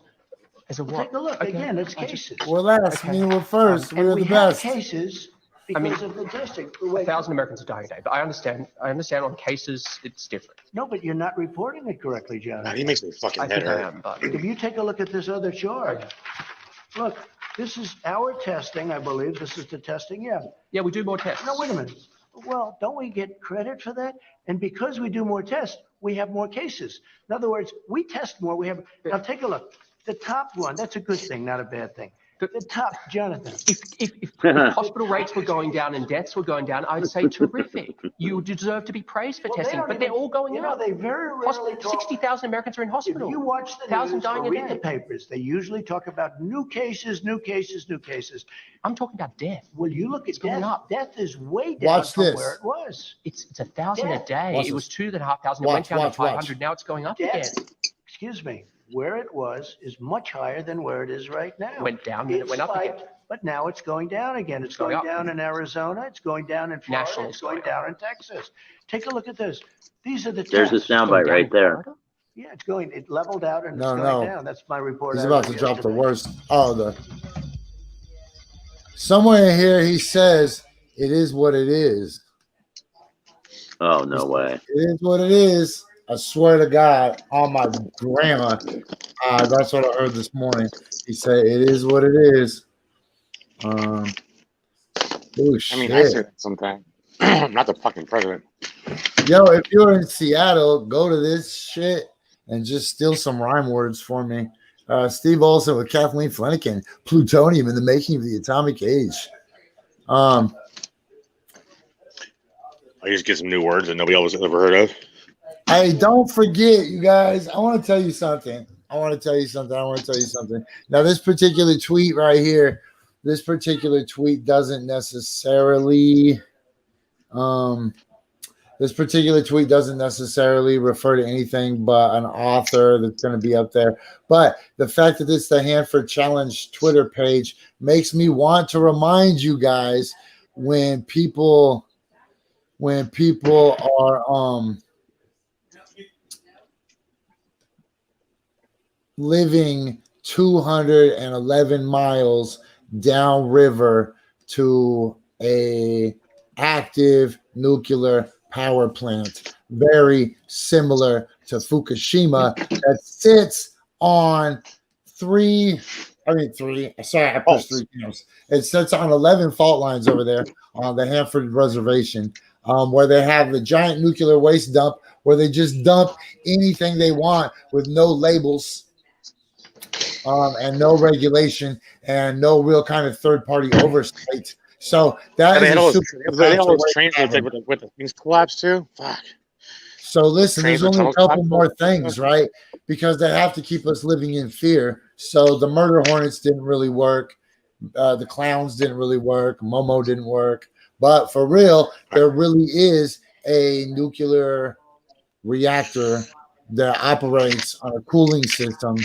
[SPEAKER 9] As a
[SPEAKER 8] Well,
[SPEAKER 9] what?
[SPEAKER 8] take a look.
[SPEAKER 9] Okay.
[SPEAKER 8] Again, it's
[SPEAKER 9] I just-
[SPEAKER 8] cases.
[SPEAKER 2] We're last.
[SPEAKER 9] Okay.
[SPEAKER 2] Me, we're first.
[SPEAKER 8] And
[SPEAKER 2] We're
[SPEAKER 8] we
[SPEAKER 2] the
[SPEAKER 8] have
[SPEAKER 2] best.
[SPEAKER 8] cases
[SPEAKER 9] I mean,
[SPEAKER 8] because of the testing.
[SPEAKER 9] 1,000 Americans are dying a day, but I understand on cases, it's different.
[SPEAKER 8] No, but you're not reporting it correctly, John.
[SPEAKER 5] God, he makes me fucking
[SPEAKER 9] I
[SPEAKER 5] head
[SPEAKER 9] think I
[SPEAKER 5] hurt.
[SPEAKER 9] am, but
[SPEAKER 8] If you take a look at this other chart, look, this is our testing, I believe. This is the testing, yeah.
[SPEAKER 9] yeah, we do more tests.
[SPEAKER 8] No, wait a minute. Well, don't we get credit for that? And because we do more tests, we have more cases. In other words, we test more. Now take a look. The top one, that's a good thing, not a bad thing. The top, Jonathan.
[SPEAKER 9] If hospital rates were going down and deaths were going down, I'd say terrific. You deserve to be praised for
[SPEAKER 8] Well, they
[SPEAKER 9] testing,
[SPEAKER 8] don't
[SPEAKER 9] but they're
[SPEAKER 8] even-
[SPEAKER 9] all going
[SPEAKER 8] you know,
[SPEAKER 9] up.
[SPEAKER 8] they very rarely talk.
[SPEAKER 9] 60,000 Americans are in
[SPEAKER 8] If
[SPEAKER 9] hospital.
[SPEAKER 8] you watch the
[SPEAKER 9] 1,000
[SPEAKER 8] news
[SPEAKER 9] dying
[SPEAKER 8] or
[SPEAKER 9] a
[SPEAKER 8] read
[SPEAKER 9] day.
[SPEAKER 8] the papers, they usually talk about new cases, new cases, new cases.
[SPEAKER 9] I'm talking about death.
[SPEAKER 8] Well, you look at
[SPEAKER 9] It's going
[SPEAKER 8] death.
[SPEAKER 9] up.
[SPEAKER 8] Death is way down
[SPEAKER 2] Watch
[SPEAKER 8] from
[SPEAKER 2] this.
[SPEAKER 8] where it was.
[SPEAKER 9] It's 1,000 a
[SPEAKER 8] Death.
[SPEAKER 9] day.
[SPEAKER 2] Watch
[SPEAKER 9] It was
[SPEAKER 2] this.
[SPEAKER 9] 2,500. It
[SPEAKER 2] Watch,
[SPEAKER 9] went down
[SPEAKER 2] watch,
[SPEAKER 9] to 500. Now it's going up again.
[SPEAKER 8] Death, excuse me, where it was is much higher than where it is right now.
[SPEAKER 9] It went down and it went up
[SPEAKER 8] spiked,
[SPEAKER 9] again.
[SPEAKER 8] But now it's going down again. It's
[SPEAKER 9] going
[SPEAKER 8] going
[SPEAKER 9] up.
[SPEAKER 8] down in Arizona. It's going down in Florida.
[SPEAKER 9] Nationally,
[SPEAKER 8] It's going
[SPEAKER 9] it's going
[SPEAKER 8] down in Texas. Take a look at this. These are the
[SPEAKER 6] There's the
[SPEAKER 8] tests.
[SPEAKER 6] soundbite right there.
[SPEAKER 8] Yeah, it's going. It leveled out and
[SPEAKER 2] No,
[SPEAKER 8] it's going
[SPEAKER 2] no.
[SPEAKER 8] down. That's my report.
[SPEAKER 2] He's
[SPEAKER 8] out
[SPEAKER 2] about
[SPEAKER 8] of
[SPEAKER 2] to drop the
[SPEAKER 8] yesterday.
[SPEAKER 2] worst. Somewhere in here he says it is what it is.
[SPEAKER 6] Oh, no way.
[SPEAKER 2] It is what it is. I swear to God, on my grandma. That's what I heard this morning. He said it is what it is. Oh shit.
[SPEAKER 5] I mean, I say that sometimes. Not the fucking president.
[SPEAKER 2] Yo, if you're in Seattle, go to this shit and just steal some rhyme words for me. Steve Olson with Kathleen Flanagan, plutonium in the making of the atomic age.
[SPEAKER 5] I just get some new words that nobody else has ever heard of.
[SPEAKER 2] Hey, don't forget, you guys. I want to tell you something. Now, this particular tweet right here, doesn't necessarily This particular tweet doesn't necessarily refer to anything but an author that's going to be up there. But the fact that it's the Hanford Challenge Twitter page makes me want to remind you guys when people are living 211 miles downriver to a active nuclear power plant, very similar to Fukushima, that sits on three. Sorry, I pushed 3 camps. It sits on 11 fault lines over there on the Hanford Reservation, where they have the giant nuclear waste dump where they just dump anything they want with no labels. And no regulation and no real kind of third-party oversight. So that is a super.
[SPEAKER 5] They all those trains with the things collapse too. Fuck.
[SPEAKER 2] So listen, there's only a couple more things, right? Because they have to keep us living in fear. So the murder hornets didn't really work. The clowns didn't really work. Momo didn't work. But for real, there really is a nuclear reactor that operates on a cooling system.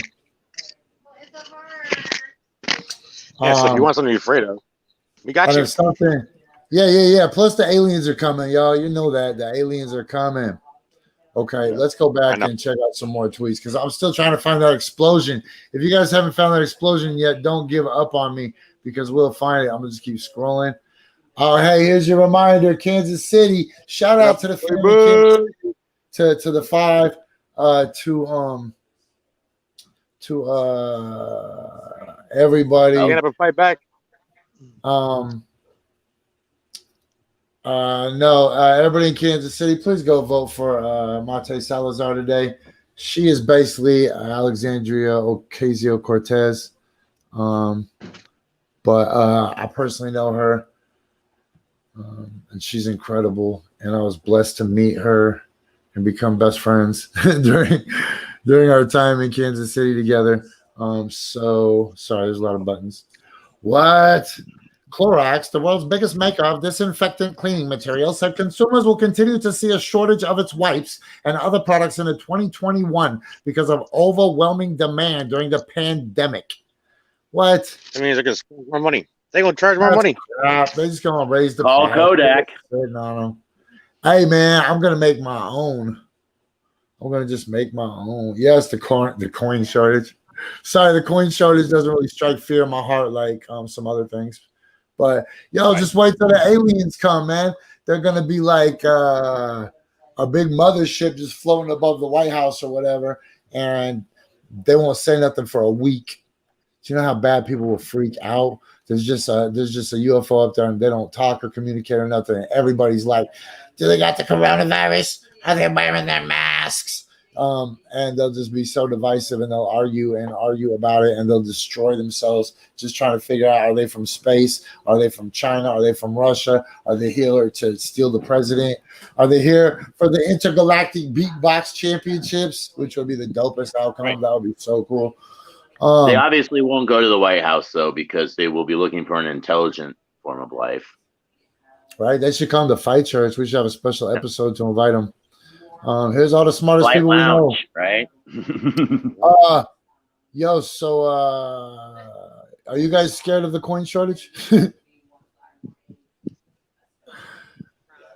[SPEAKER 5] Yeah, so if you want something to be afraid of, we got you.
[SPEAKER 2] Something. Yeah. Plus the aliens are coming, y'all. You know that the aliens are coming. Okay, let's go back and check out some more tweets because I'm still trying to find that explosion. If you guys haven't found that explosion yet, don't give up on me because we'll find it. I'm gonna just keep scrolling. Oh, hey, here's your reminder, Kansas City. Shout out to the family, to the 5, to everybody.
[SPEAKER 5] I'm gonna have a fight back.
[SPEAKER 2] Everybody in Kansas City, please go vote for Mate Salazar today. She is basically Alexandria Ocasio-Cortez. But I personally know her, and she's incredible. And I was blessed to meet her and become best friends during our time in Kansas City together. So sorry, there's a lot of buttons. What? Clorox, the world's biggest maker of disinfectant cleaning materials, said consumers will continue to see a shortage of its wipes and other products into 2021 because of overwhelming demand during the pandemic. What?
[SPEAKER 5] I mean, they're going to spend more money. They're going to charge more money.
[SPEAKER 2] They're just going to raise the
[SPEAKER 6] price. Kodak.
[SPEAKER 2] Hey, man, I'm going to make my own. I'm going to just make my own. Yes, the coin shortage. Sorry, the coin shortage doesn't really strike fear in my heart like some other things. But, just wait till the aliens come, man. They're going to be like a big mothership just floating above the White House or whatever, and they won't say nothing for a week. Do you know how bad people will freak out? There's just a UFO up there, and they don't talk or communicate or nothing. And everybody's like, do they got the coronavirus? Are they wearing their masks? And they'll just be so divisive, and they'll argue about it, and they'll destroy themselves just trying to figure out, are they from space? Are they from China? Are they from Russia? Are they here to steal the president? Are they here for the intergalactic beatbox championships, which would be the dopest outcome? Right. That would be so cool.
[SPEAKER 6] They obviously won't go to the White House, though, because they will be looking for an intelligent form of life.
[SPEAKER 2] Right? They should come to Fight Church. We should have a special episode to invite them. Here's all the smartest people we know.
[SPEAKER 6] Right?
[SPEAKER 2] So are you guys scared of the coin shortage? Hey,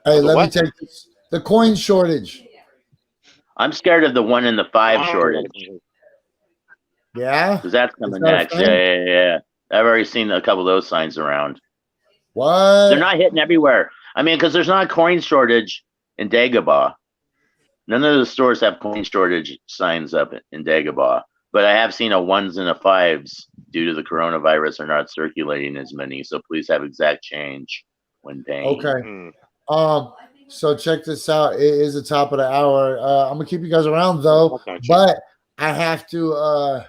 [SPEAKER 2] let me take this. The coin shortage.
[SPEAKER 6] I'm scared of the 1 in the 5 shortage.
[SPEAKER 2] Yeah?
[SPEAKER 6] Because that's coming next. Yeah. I've already seen a couple of those signs around.
[SPEAKER 2] What?
[SPEAKER 6] They're not hitting everywhere. I mean, because there's not a coin shortage in Dagobah. None of the stores have coin shortage signs up in Dagobah, but I have seen a 1s and a 5s due to the coronavirus are not circulating as many. So please have exact change when paying.
[SPEAKER 2] Okay. So check this out. It is the top of the hour. I'm gonna keep you guys around though, but I have to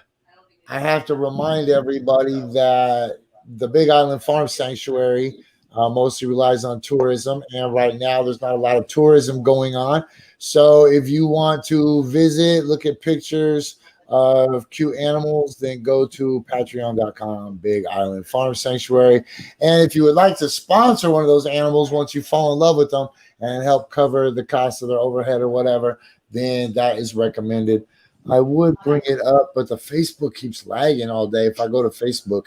[SPEAKER 2] remind everybody that the Big Island Farm Sanctuary mostly relies on tourism, and right now there's not a lot of tourism going on. So if you want to visit, look at pictures of cute animals, then go to patreon.com, Big Island Farm Sanctuary. And if you would like to sponsor one of those animals once you fall in love with them and help cover the cost of their overhead or whatever, then that is recommended. I would bring it up, but the Facebook keeps lagging all day. If I go to Facebook,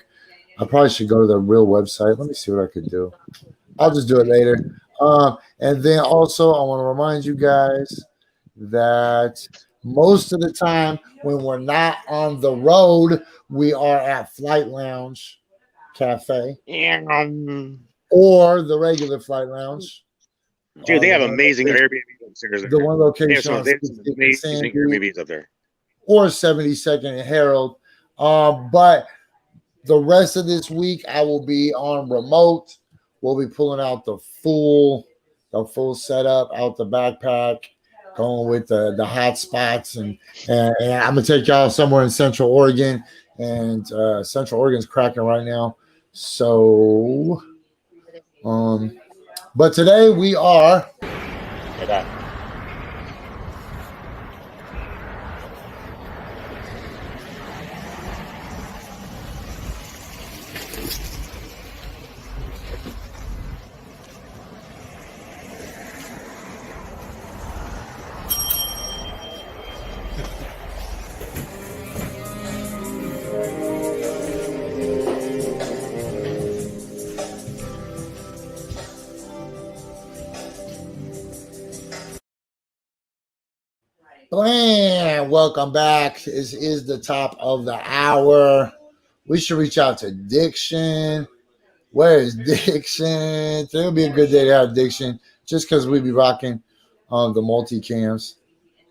[SPEAKER 2] I probably should go to the real website. Let me see what I could do. I'll just do it later. And then also, I want to remind you guys that most of the time when we're not on the road, we are at Flight Lounge Cafe or the regular Flight Lounge.
[SPEAKER 5] Dude, they have amazing Airbnb upstairs there.
[SPEAKER 2] The one location
[SPEAKER 5] they have some amazing Airbnbs up there.
[SPEAKER 2] Or 72nd and Herald. But the rest of this week, I will be on remote. We'll be pulling out the full setup out the backpack, going with the hot spots, and I'm gonna take y'all somewhere in Central Oregon, and Central Oregon's cracking right now. So, but today we are. And welcome back. This is the top of the hour. We should reach out to Diction. Where is Diction? It'll be a good day to have Diction, just because we be rocking the multicams.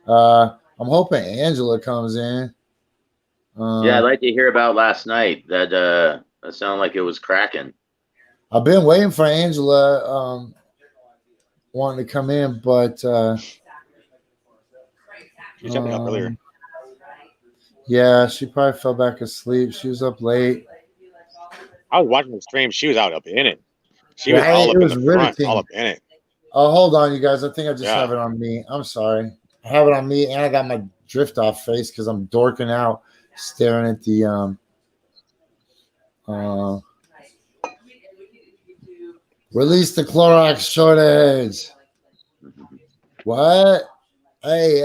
[SPEAKER 2] I'm hoping Angela comes in.
[SPEAKER 6] Yeah, I'd like to hear about last night. That sounded like it was cracking.
[SPEAKER 2] I've been waiting for Angela wanting to come in, but
[SPEAKER 5] she was up earlier.
[SPEAKER 2] Yeah, she probably fell back asleep. She was up late.
[SPEAKER 5] I was watching the stream. She was out up in it. She was all up in the front, all up in it.
[SPEAKER 2] Oh, hold on, you guys. I think I just have it on me. I'm sorry. I have it on me, and I got my drift off face because I'm dorking out, staring at the release the Clorox shortage. What? Hey,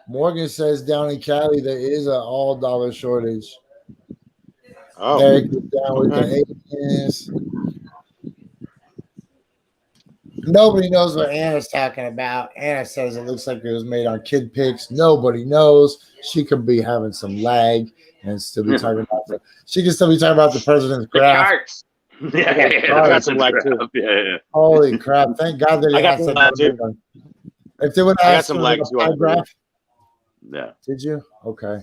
[SPEAKER 2] Morgan says down in Cali there is an all-dollar shortage.
[SPEAKER 5] Oh,
[SPEAKER 2] Eric is down with the aliens. Nobody knows what Anna's talking about. Anna says it looks like it was made on Kid Pics. Nobody knows. She could be having some lag and still be talking about she can still be talking about the president's graph.
[SPEAKER 6] I
[SPEAKER 5] got some lag too.
[SPEAKER 6] Yeah.
[SPEAKER 2] Holy crap! Thank God that
[SPEAKER 5] I got some lag too.
[SPEAKER 2] If they would
[SPEAKER 5] I got
[SPEAKER 2] ask
[SPEAKER 5] some
[SPEAKER 2] for
[SPEAKER 5] lag
[SPEAKER 2] the
[SPEAKER 5] too.
[SPEAKER 2] pie graph,
[SPEAKER 6] Yeah.
[SPEAKER 2] did you? Okay.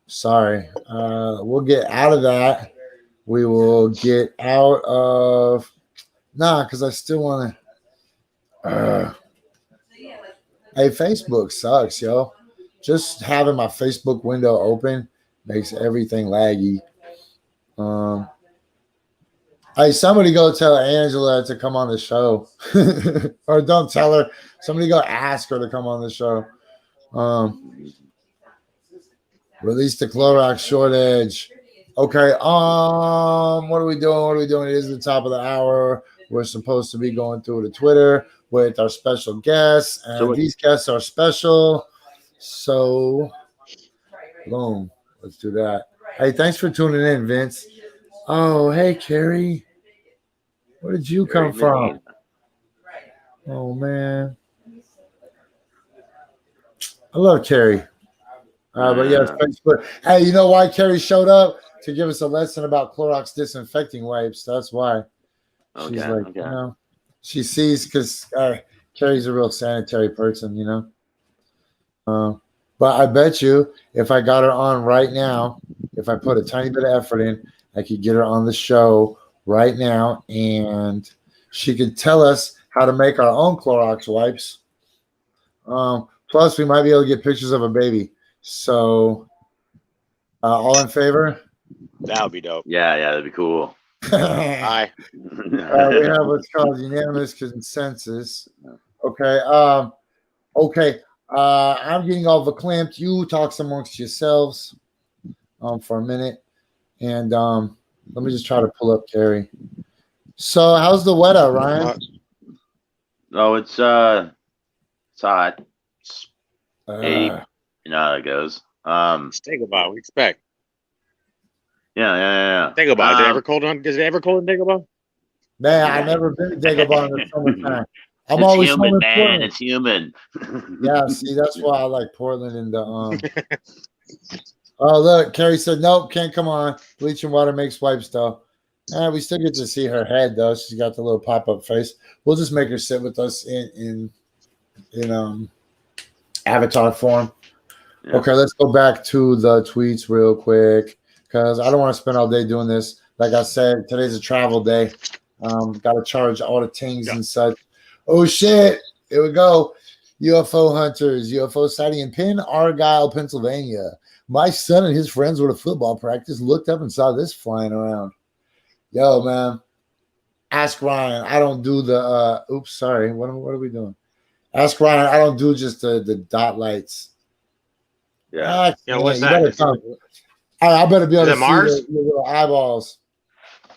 [SPEAKER 2] Sorry. We'll get out of that. We will get out of because I still want to. Hey, Facebook sucks, yo. Just having my Facebook window open makes everything laggy. Hey, somebody go tell Angela to come on the show. Or don't tell her. Somebody go ask her to come on the show. Release the Clorox shortage. Okay. What are we doing? It is the top of the hour. We're supposed to be going through the Twitter with our special guests. And these guests are special. So, boom. Let's do that. Hey, thanks for tuning in, Vince. Oh, hey, Carrie. Where did you come from? Oh, man. I love Carrie. But yes, Facebook. Hey, you know why Carrie showed up? To give us a lesson about Clorox disinfecting wipes. That's why. She's you know, she sees because Carrie's a real sanitary person, you know. But I bet you if I got her on right now, if I put a tiny bit of effort in, I could get her on the show right now, and she could tell us how to make our own Clorox wipes. Plus, we might be able to get pictures of a baby. So, all in favor?
[SPEAKER 5] That would be dope.
[SPEAKER 6] Yeah, that'd be cool.
[SPEAKER 5] Aye.
[SPEAKER 2] We have what's called unanimous consensus. Okay. Okay. I'm getting all verklempt. You talk amongst yourselves for a minute. And let me just try to pull up Carrie. So how's the weather, Ryan?
[SPEAKER 6] No, it's hot. It's 80.
[SPEAKER 2] Uh,
[SPEAKER 6] You know how it goes.
[SPEAKER 5] Dagobah, we expect.
[SPEAKER 6] Yeah.
[SPEAKER 5] Dagobah. Is it ever cold on? Is it ever cold in Dagobah?
[SPEAKER 2] man, I've never been to Dagobah in the summertime. I'm
[SPEAKER 6] It's
[SPEAKER 2] always
[SPEAKER 6] human,
[SPEAKER 2] home in
[SPEAKER 6] man.
[SPEAKER 2] Portland.
[SPEAKER 6] It's human.
[SPEAKER 2] Yeah, see, that's why I like Portland and the Oh, look, Carrie said, nope, can't come on. Bleaching water makes wipes, though. We still get to see her head, though. She's got the little pop-up face. We'll just make her sit with us in avatar form.
[SPEAKER 6] Yeah.
[SPEAKER 2] Okay, let's go back to the tweets real quick because I don't want to spend all day doing this. Like I said, today's a travel day. Got to charge all the tings and such. Oh, shit. Here we go. UFO hunters. UFO sighting in Penn, Argyle, Pennsylvania. My son and his friends were at a football practice, looked up and saw this flying around. Yo, man. Ask Ryan. I don't do the oops, sorry. What are we doing? Ask Ryan. I don't do just the dot lights.
[SPEAKER 6] Yeah.
[SPEAKER 5] What's that?
[SPEAKER 2] I better be able to see
[SPEAKER 5] Mars?
[SPEAKER 2] your little eyeballs.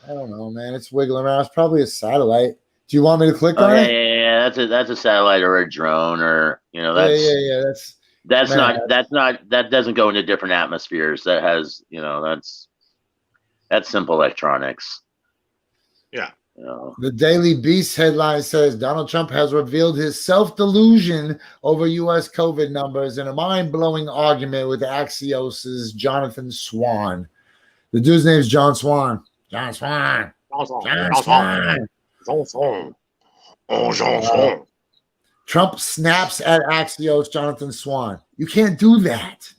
[SPEAKER 2] I don't know, man. It's wiggling around. It's probably a satellite. Do you want me to click on it?
[SPEAKER 6] Yeah. That's a satellite or a drone or
[SPEAKER 2] That's
[SPEAKER 6] that doesn't go into different atmospheres. That has that's simple electronics.
[SPEAKER 5] Yeah.
[SPEAKER 2] The Daily Beast headline says Donald Trump has revealed his self-delusion over U.S. COVID numbers in a mind-blowing argument with Axios' Jonathan Swan. The dude's name's John Swan. John Swan. Trump snaps at Axios Jonathan Swan. You can't do that.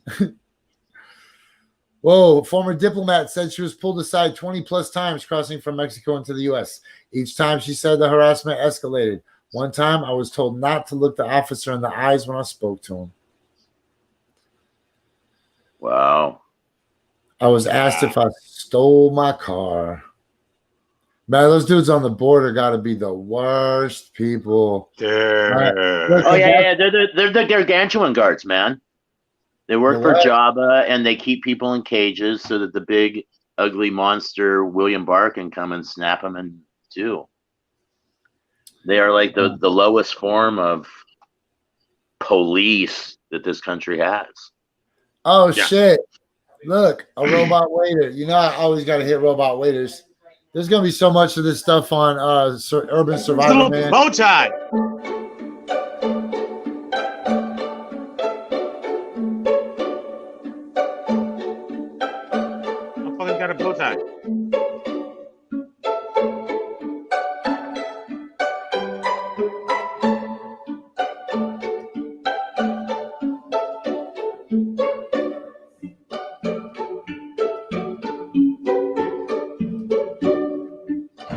[SPEAKER 2] Whoa, former diplomat said she was pulled aside 20 plus times crossing from Mexico into the U.S. Each time she said the harassment escalated. One time I was told not to look the officer in the eyes when I spoke to him.
[SPEAKER 6] Wow.
[SPEAKER 2] I was asked if I stole my car. Man, those dudes on the border got to be the worst people.
[SPEAKER 5] Yeah.
[SPEAKER 6] They're the gargantuan guards, man. They work for Jabba, and they keep people in cages so that the big, ugly monster William Barr can come and snap them in two. They are like the lowest form of police that this country has.
[SPEAKER 2] Oh, shit. Look, a robot waiter. You know, I always got to hit robot waiters. There's going to be so much of this stuff on Urban Survivor, man.
[SPEAKER 5] Bow tie. Motherfucker's got a bow tie.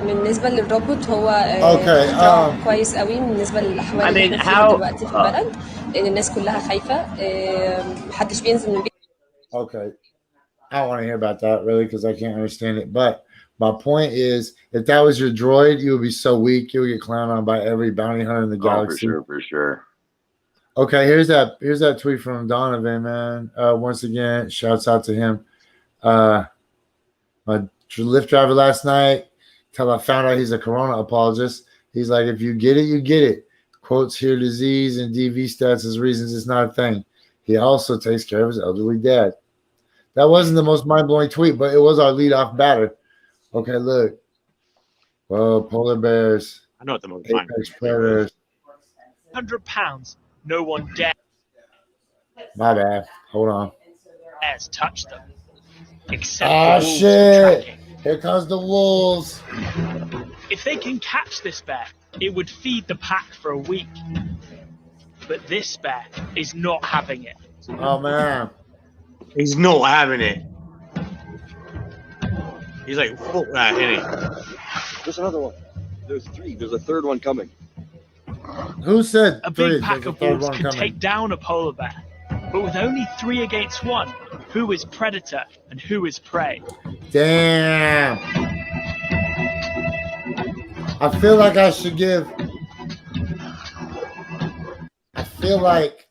[SPEAKER 10] بالنسبه للروبوت هو كويس قوي بالنسبه للاحوال اللي احنا فيها دلوقتي في البلد لان الناس كلها خايفه محدش بينزل من بيت.
[SPEAKER 2] Okay. I don't want to hear about that really because I can't understand it. But my point is, if that was your droid, you would be so weak you would get clowned on by every bounty hunter in the galaxy.
[SPEAKER 6] For sure.
[SPEAKER 2] Okay, here's that tweet from Donovan, man. Once again, shouts out to him. My Lyft driver last night, till I found out he's a corona apologist. He's like, if you get it, you get it. Quotes here disease and DV stats as reasons it's not a thing. He also takes care of his elderly dad. That wasn't the most mind-blowing tweet, but it was our leadoff batter. Okay, look. Whoa, polar bears.
[SPEAKER 5] I know what the most
[SPEAKER 2] apex predators.
[SPEAKER 11] £100. No one dares.
[SPEAKER 2] My bad. Hold on.
[SPEAKER 11] Touch them. Except
[SPEAKER 2] oh, shit. Here comes the wolves.
[SPEAKER 11] If they can catch this bear, it would feed the pack for a week. But this bear is not having it.
[SPEAKER 2] Oh, man.
[SPEAKER 5] He's not having it. He's like, fuck that, hitting.
[SPEAKER 12] There's another one. There's three. There's a third one coming.
[SPEAKER 2] Who said
[SPEAKER 11] a big pack of wolves can take down a polar bear? But with only 3 against 1, who is predator and who is prey?
[SPEAKER 2] Damn. I feel like I should give...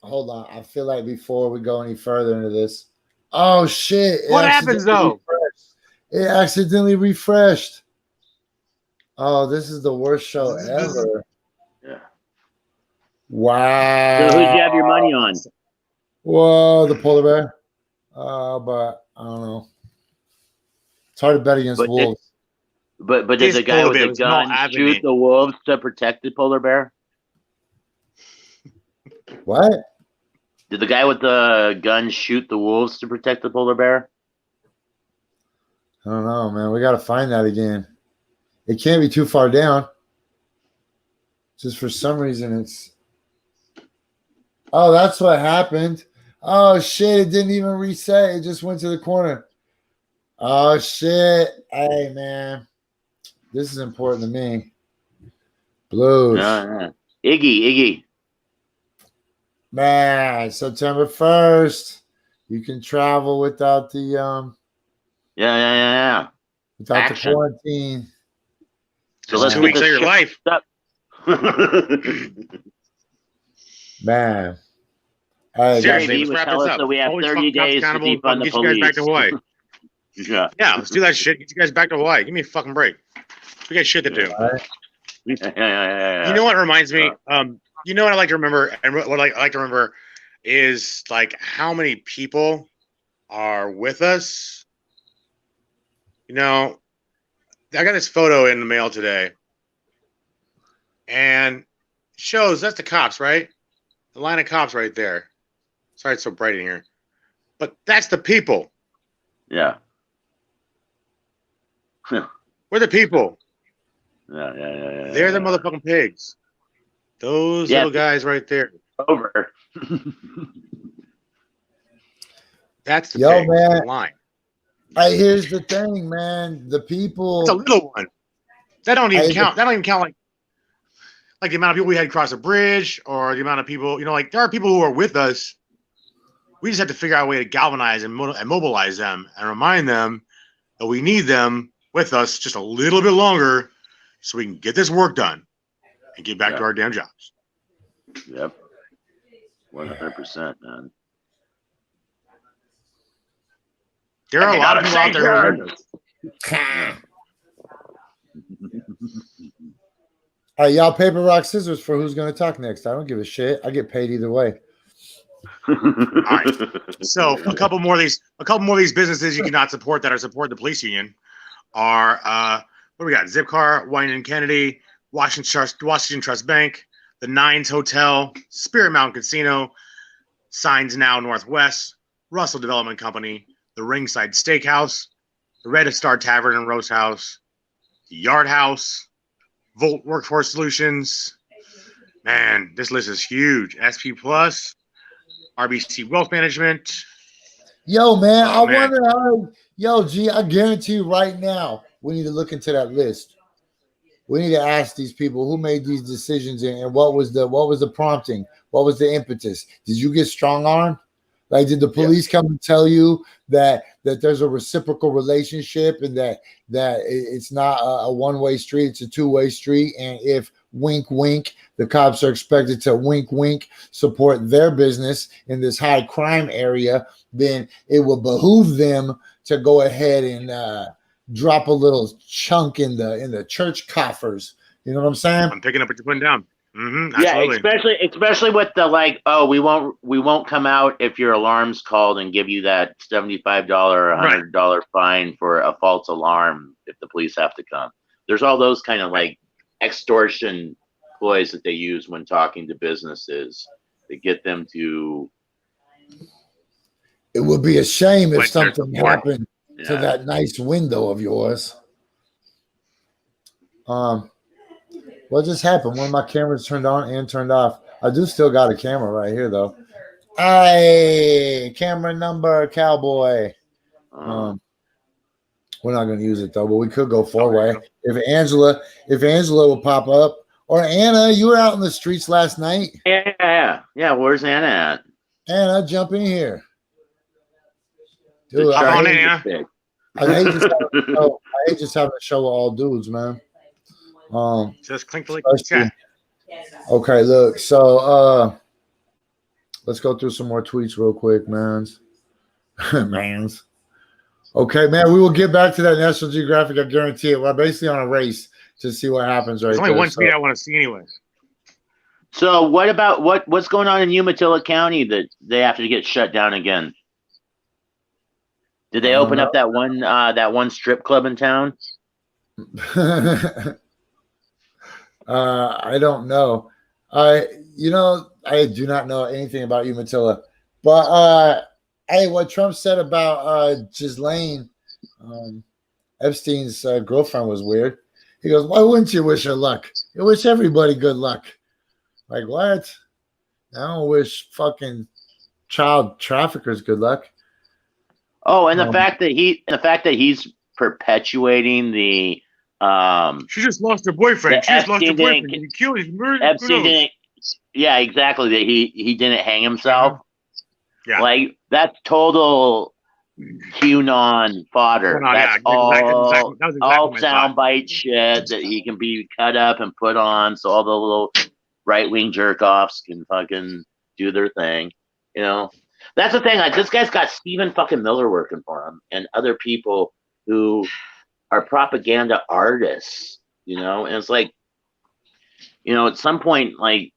[SPEAKER 2] hold on. I feel like before we go any further into this... Oh, shit.
[SPEAKER 5] What happens, though?
[SPEAKER 2] It accidentally refreshed. Oh, this is the worst show ever.
[SPEAKER 6] Yeah.
[SPEAKER 2] Wow.
[SPEAKER 6] So who'd you have your money on?
[SPEAKER 2] Whoa, the polar bear. But I don't know. It's hard to bet against wolves.
[SPEAKER 6] But did the guy with the gun shoot the wolves to protect the polar bear?
[SPEAKER 2] What?
[SPEAKER 6] Did the guy with the gun shoot the wolves to protect the polar bear?
[SPEAKER 2] I don't know, man. We got to find that again. It can't be too far down. Just for some reason, it's. Oh, that's what happened. Oh, shit. It didn't even reset. It just went to the corner. Oh, shit. Hey, man. This is important to me. Blues.
[SPEAKER 6] Iggy.
[SPEAKER 2] Man, September 1st. You can travel without the
[SPEAKER 6] Yeah.
[SPEAKER 2] Without
[SPEAKER 6] Action.
[SPEAKER 2] the quarantine.
[SPEAKER 6] So let's
[SPEAKER 5] 2 weeks of your life.
[SPEAKER 2] Man. Hey,
[SPEAKER 6] Seriously, let's wrap this up. So we have 30 days to defund the police.
[SPEAKER 5] Get you guys back to Hawaii. Yeah, let's do that shit. Get you guys back to Hawaii. Give me a fucking break. We got shit to do.
[SPEAKER 2] Right.
[SPEAKER 6] Yeah.
[SPEAKER 5] You know what reminds me? You know what I like to remember, and what I like to remember is like how many people are with us. You know, I got this photo in the mail today, and it shows that's the cops, right? The line of cops right there. Sorry, it's so bright in here, but that's the people.
[SPEAKER 6] Yeah.
[SPEAKER 5] We're the people.
[SPEAKER 6] Yeah.
[SPEAKER 5] They're the motherfucking pigs. Those little guys right there.
[SPEAKER 6] Over.
[SPEAKER 5] That's the
[SPEAKER 2] Yo,
[SPEAKER 5] pig,
[SPEAKER 2] man.
[SPEAKER 5] the line.
[SPEAKER 2] Hey, here's the thing, man. The people.
[SPEAKER 5] It's a little one. That don't even count. That don't even count like the amount of people we had cross the bridge, or the amount of people. You know, like there are people who are with us. We just have to figure out a way to galvanize and mobilize them and remind them that we need them with us just a little bit longer, so we can get this work done and get back to our damn jobs.
[SPEAKER 6] Yep. 100%, man.
[SPEAKER 5] There are a lot of people out there who are with us.
[SPEAKER 2] Hey, y'all, paper, rock, scissors for who's going to talk next. I don't give a shit. I get paid either way.
[SPEAKER 5] All right. So a couple more of these businesses you cannot support that are support the police union are what do we got? Zipcar, Wine and Kennedy, Washington Trust Bank, the Nines Hotel, Spirit Mountain Casino, Signs Now Northwest, Russell Development Company, the Ringside Steakhouse, the Red Star Tavern and Roast House, the Yard House, Volt Workforce Solutions. Man, this list is huge. SP Plus, RBC Wealth Management.
[SPEAKER 2] Yo, man, I wonder how. Yo, G, I guarantee you right now, we need to look into that list. We need to ask these people who made these decisions and what was the prompting? What was the impetus? Did you get strong armed? Like, did the police come and tell you that there's a reciprocal relationship and that it's not a one-way street, it's a two-way street, and if wink, wink, the cops are expected to wink, wink, support their business in this high crime area, then it will behoove them to go ahead and drop a little chunk in the church coffers. You know what I'm saying?
[SPEAKER 5] I'm picking up what you're putting down. Mm-hmm,
[SPEAKER 6] yeah, especially with the like, oh, we won't come out if your alarm's called and give you that $75 or $100 fine for a false alarm if the police have to come. There's all those kind of like extortion ploys that they use when talking to businesses to get them to.
[SPEAKER 2] It would be a shame if something happened to that nice window of yours. What just happened? One of my cameras turned on and turned off. I do still got a camera right here, though. Hey, camera number, cowboy. We're not going to use it, though, but we could go four-way. If Angela will pop up. Or Anna, you were out in the streets last night.
[SPEAKER 6] Yeah. Where's Anna at?
[SPEAKER 2] Anna, jump in here. Dude,
[SPEAKER 5] I
[SPEAKER 2] hate just having a show of all dudes, man.
[SPEAKER 5] Just clink the
[SPEAKER 2] chat. Okay, look. So let's go through some more tweets real quick, mans. Okay, man. We will get back to that National Geographic. I guarantee it. We're basically on a race to see what happens right
[SPEAKER 5] There's only
[SPEAKER 2] there.
[SPEAKER 5] one tweet I want to see anyways.
[SPEAKER 6] So what about what's going on in Umatilla County that they have to get shut down again? Did they open up that one strip club in town?
[SPEAKER 2] I don't know. I do not know anything about Umatilla. But hey, what Trump said about Ghislaine, Epstein's girlfriend, was weird. He goes, "Why wouldn't you wish her luck? You wish everybody good luck." Like, what? I don't wish fucking child traffickers good luck.
[SPEAKER 6] Oh, and the fact that he's perpetuating the
[SPEAKER 5] she just lost her boyfriend. She just lost her boyfriend. He killed his murder.
[SPEAKER 6] Epstein didn't. Yeah, exactly. That he didn't hang himself.
[SPEAKER 5] Yeah.
[SPEAKER 6] Like, that's total QAnon fodder. That's all soundbite shit that he can be cut up and put on, so all the little right-wing jerk-offs can fucking do their thing. You know, that's the thing. Like, this guy's got Stephen fucking Miller working for him, and other people who are propaganda artists. You know, and it's like, you know, at some point, like,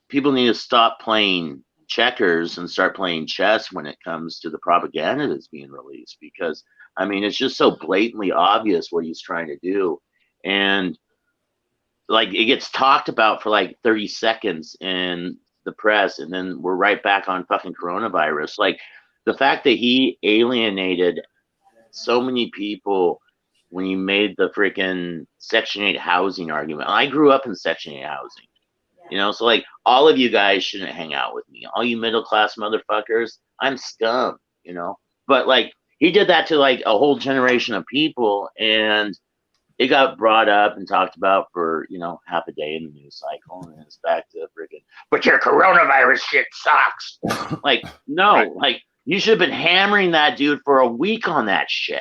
[SPEAKER 6] people need to stop playing checkers and start playing chess when it comes to the propaganda that's being released, because I mean, it's just so blatantly obvious what he's trying to do. And like, it gets talked about for like 30 seconds in the press, and then we're right back on fucking coronavirus. Like, the fact that he alienated so many people when he made the freaking Section 8 housing argument. I grew up in Section 8 housing. You know, so like, all of you guys shouldn't hang out with me. All you middle class motherfuckers, I'm scum, you know. But like, he did that to like a whole generation of people, and it got brought up and talked about for, you know, half a day in the news cycle, and it's back to freaking, but your coronavirus shit sucks. Like, no, right. Like, you should have been hammering that dude for a week on that shit.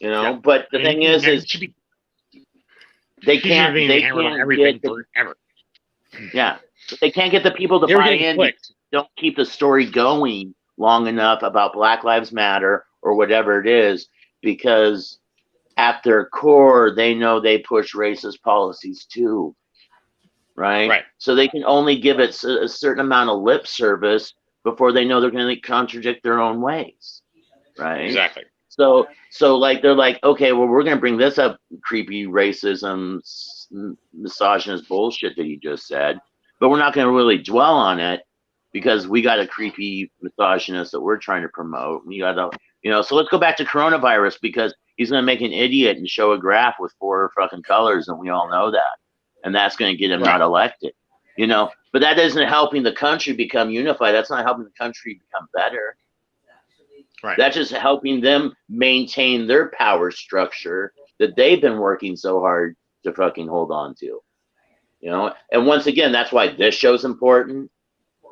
[SPEAKER 6] You know, yeah. But the thing is they can't everything forever. Yeah, but they can't get the people to buy in. Don't keep the story going long enough about Black Lives Matter or whatever it is, because at their core, they know they push racist policies too, right? Right. So they can only give it a certain amount of lip service before they know they're going to contradict their own ways, right? Exactly. So like, they're like, okay, well, we're going to bring this up, creepy racism, misogynist bullshit that you just said, but we're not going to really dwell on it because we got a creepy misogynist that we're trying to promote. We got to, you know, so let's go back to coronavirus, because he's going to make an idiot and show a graph with 4 fucking colors, and we all know that. And that's going to get him not elected, you know, but that isn't helping the country become unified. That's not helping the country become better. Right. That's just helping them maintain their power structure that they've been working so hard to fucking hold on to, you know? And once again, that's why this show's important.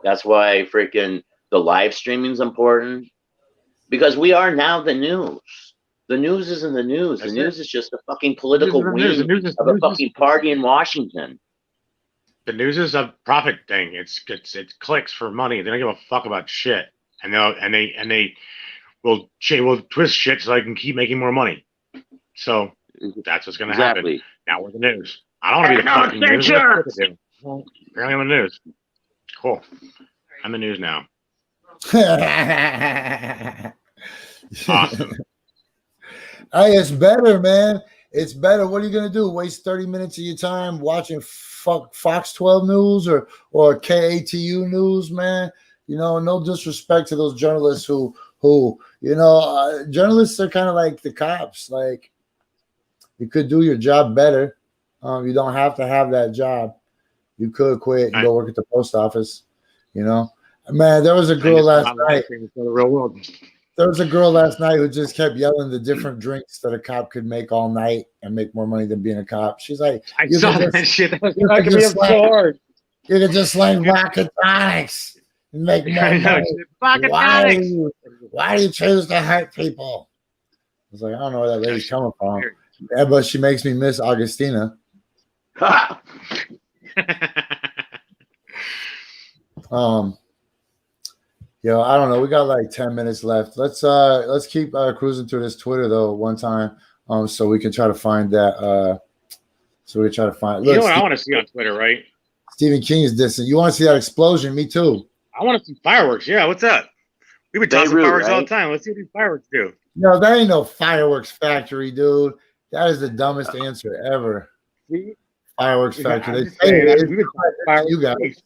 [SPEAKER 6] That's why freaking the live streaming is important, because we are now the news. The news isn't the news. The news is just a fucking political wing of a fucking party in Washington.
[SPEAKER 5] The news is a profit thing. It's clicks for money. They don't give a fuck about shit, and they will twist shit so they can keep making more money. So that's what's going to happen. Now we're the news. I don't want to be the fucking news. Apparently I'm the news. Cool. I'm the news now. Awesome.
[SPEAKER 2] Hey, it's better, man. It's better. What are you going to do? Waste 30 minutes of your time watching Fox 12 News or KATU News, man? You know, no disrespect to those journalists who you know, journalists are kind of like the cops. Like, you could do your job better. You don't have to have that job. You could quit and go work at the post office. You know, man, there was a girl last night. The real world. There was a girl last night who just kept yelling the different drinks that a cop could make all night and make more money than being a cop. She's like,
[SPEAKER 5] I saw that shit. That was knocking me absurd.
[SPEAKER 2] You could just slang vodka tonics and make more money. Why do you choose to hurt people? I was like, I don't know where that lady's coming from. Yeah, but she makes me miss Augustina. Yo, I don't know. We got like 10 minutes left. Let's keep cruising through this Twitter though one time, so we can try to find that. So we try to find.
[SPEAKER 5] You know what I want to see on Twitter, right?
[SPEAKER 2] Stephen King is distant. You want to see that explosion? Me too.
[SPEAKER 5] I want to see fireworks. Yeah, what's up? We've been tossing fireworks all the time. Let's see what these fireworks do.
[SPEAKER 2] No, that ain't no fireworks factory, dude. That is the dumbest answer ever. Fireworks factory. They say it is. You guys.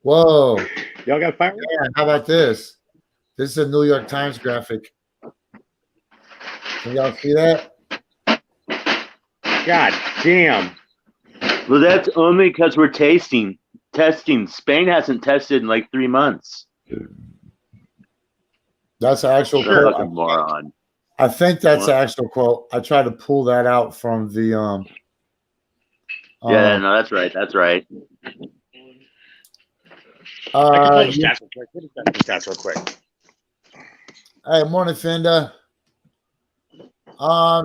[SPEAKER 2] Whoa.
[SPEAKER 5] Y'all got fireworks?
[SPEAKER 2] Yeah, how about this? This is a New York Times graphic. Can y'all see that?
[SPEAKER 5] God damn.
[SPEAKER 6] Well, that's only because we're testing. Spain hasn't tested in like 3 months.
[SPEAKER 2] That's an actual
[SPEAKER 6] quote.
[SPEAKER 2] Fucking
[SPEAKER 6] moron.
[SPEAKER 2] I think that's an actual quote. I tried to pull that out from the
[SPEAKER 6] yeah, no, that's right. That's right.
[SPEAKER 5] I can stats real quick. What is that stats real quick?
[SPEAKER 2] Hey, morning, Fenda.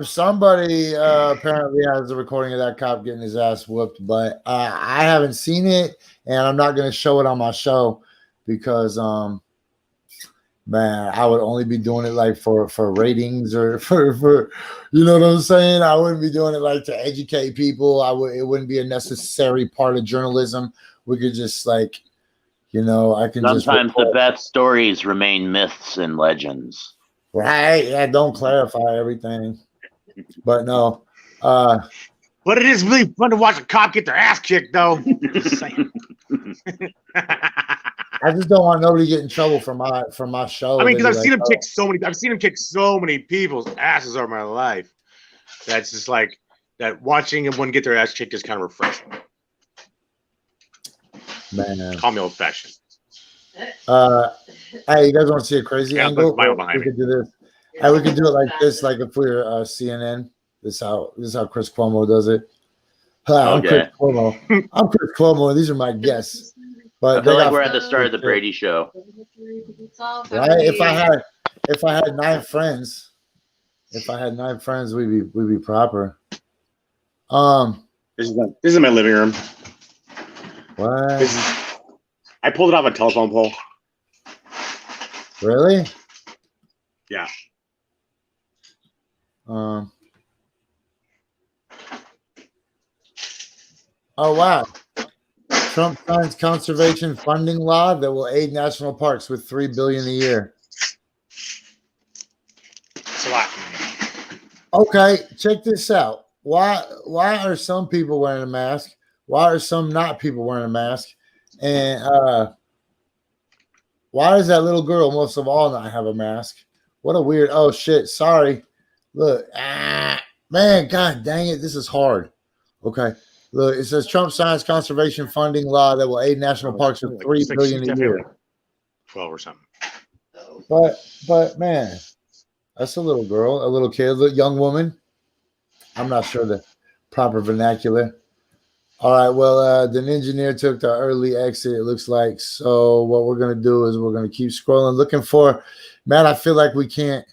[SPEAKER 2] Somebody apparently has a recording of that cop getting his ass whooped, but I haven't seen it, and I'm not going to show it on my show because man, I would only be doing it like for ratings or for you know what I'm saying? I wouldn't be doing it like to educate people. It wouldn't be a necessary part of journalism. We could just like, you know, I can
[SPEAKER 6] sometimes the best stories remain myths and legends.
[SPEAKER 2] Right. Yeah, don't clarify everything. But no.
[SPEAKER 5] But it is really fun to watch a cop get their ass kicked though.
[SPEAKER 2] I just don't want nobody to get in trouble for my show.
[SPEAKER 5] I mean, because I've seen him kick so many people's asses over my life. That's just like that. Watching one get their ass kicked is kind of refreshing.
[SPEAKER 2] Man,
[SPEAKER 5] call me old fashioned.
[SPEAKER 2] Hey, you guys want to see a crazy angle?
[SPEAKER 5] We
[SPEAKER 2] could do this. Hey, we could do it like this, like if we were CNN. This is how Chris Cuomo does it. Hi, I'm Chris Cuomo. I'm Chris Cuomo. These are my guests. But
[SPEAKER 6] I feel like we're at the start of the Brady show.
[SPEAKER 2] Right? If I had 9 friends, we'd be proper.
[SPEAKER 5] This is my living room.
[SPEAKER 2] What?
[SPEAKER 5] I pulled it off a telephone pole.
[SPEAKER 2] Really?
[SPEAKER 5] Yeah.
[SPEAKER 2] Oh wow. Trump signs conservation funding law that will aid national parks with $3 billion a year.
[SPEAKER 5] It's a lot.
[SPEAKER 2] Okay, check this out. Why are some people wearing a mask? Why are some not people wearing a mask? And why does that little girl most of all not have a mask? What a weird. Oh shit! Sorry. Look, man, god dang it, this is hard. Okay. Look, it says Trump signs conservation funding law that will aid national parks with $3 billion a year.
[SPEAKER 5] 12 or something.
[SPEAKER 2] But man, that's a little girl, a little kid, a young woman. I'm not sure the proper vernacular. All right, well, the engineer took the early exit, it looks like. So what we're gonna do is we're gonna keep scrolling, looking for. Man, I feel like we can't.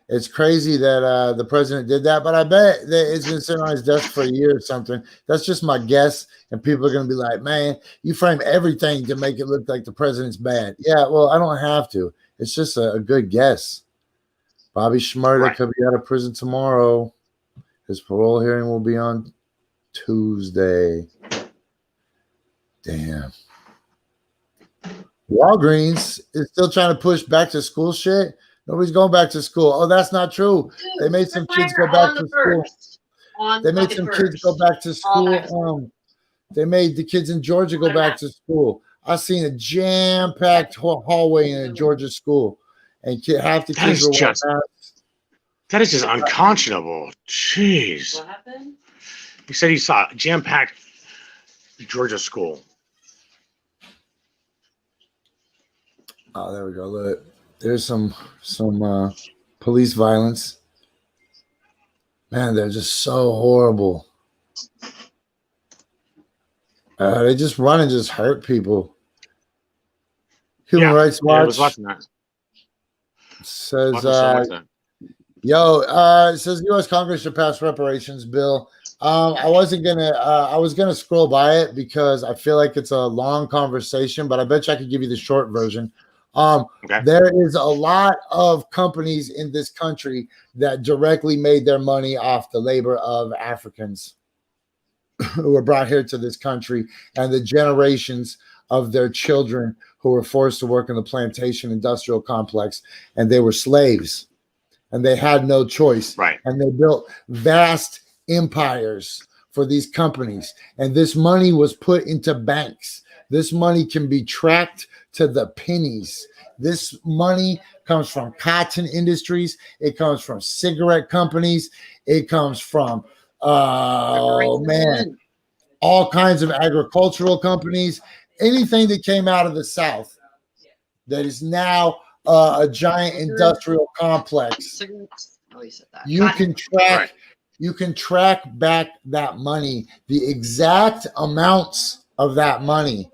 [SPEAKER 2] It's crazy that the president did that, but I bet that it's been sitting on his desk for a year or something. That's just my guess, and people are going to be like, man, you frame everything to make it look like the president's bad. Yeah, well, I don't have to. It's just a good guess. Bobby Shmurda could be out of prison tomorrow. His parole hearing will be on Tuesday. Damn. Walgreens is still trying to push back to school shit. Nobody's going back to school. Oh, that's not true. They made some kids go back to school. They made some kids go back to school. They made the kids in Georgia go back to school. I seen a jam-packed hallway in a Georgia school, and half the kids were wearing masks.
[SPEAKER 5] That is just unconscionable. Jeez. What happened? He said he saw a jam-packed Georgia school.
[SPEAKER 2] Oh, there we go. Look. There's some police violence. Man, they're just so horrible. They just run and just hurt people. Human Rights Watch.
[SPEAKER 5] I was watching that.
[SPEAKER 2] Says, it says U.S. Congress should pass reparations bill. I was gonna scroll by it because I feel like it's a long conversation, but I bet you I could give you the short version. There is a lot of companies in this country that directly made their money off the labor of Africans who were brought here to this country and the generations of their children who were forced to work in the plantation industrial complex, and they were slaves and they had no choice.
[SPEAKER 5] Right.
[SPEAKER 2] And they built vast empires for these companies. And this money was put into banks. This money can be tracked to the pennies. This money comes from cotton industries. It comes from cigarette companies. It comes from, all kinds of agricultural companies. Anything that came out of the South that is now a giant industrial complex. You can track. You can track back that money, the exact amounts of that money.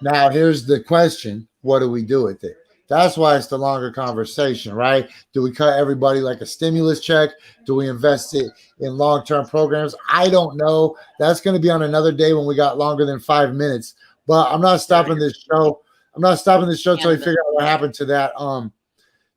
[SPEAKER 2] Now, here's the question. What do we do with it? That's why it's the longer conversation, right? Do we cut everybody like a stimulus check? Do we invest it in long-term programs? I don't know. That's going to be on another day when we got longer than 5 minutes. But I'm not stopping this show. I'm not stopping this show till we figure out what happened to that.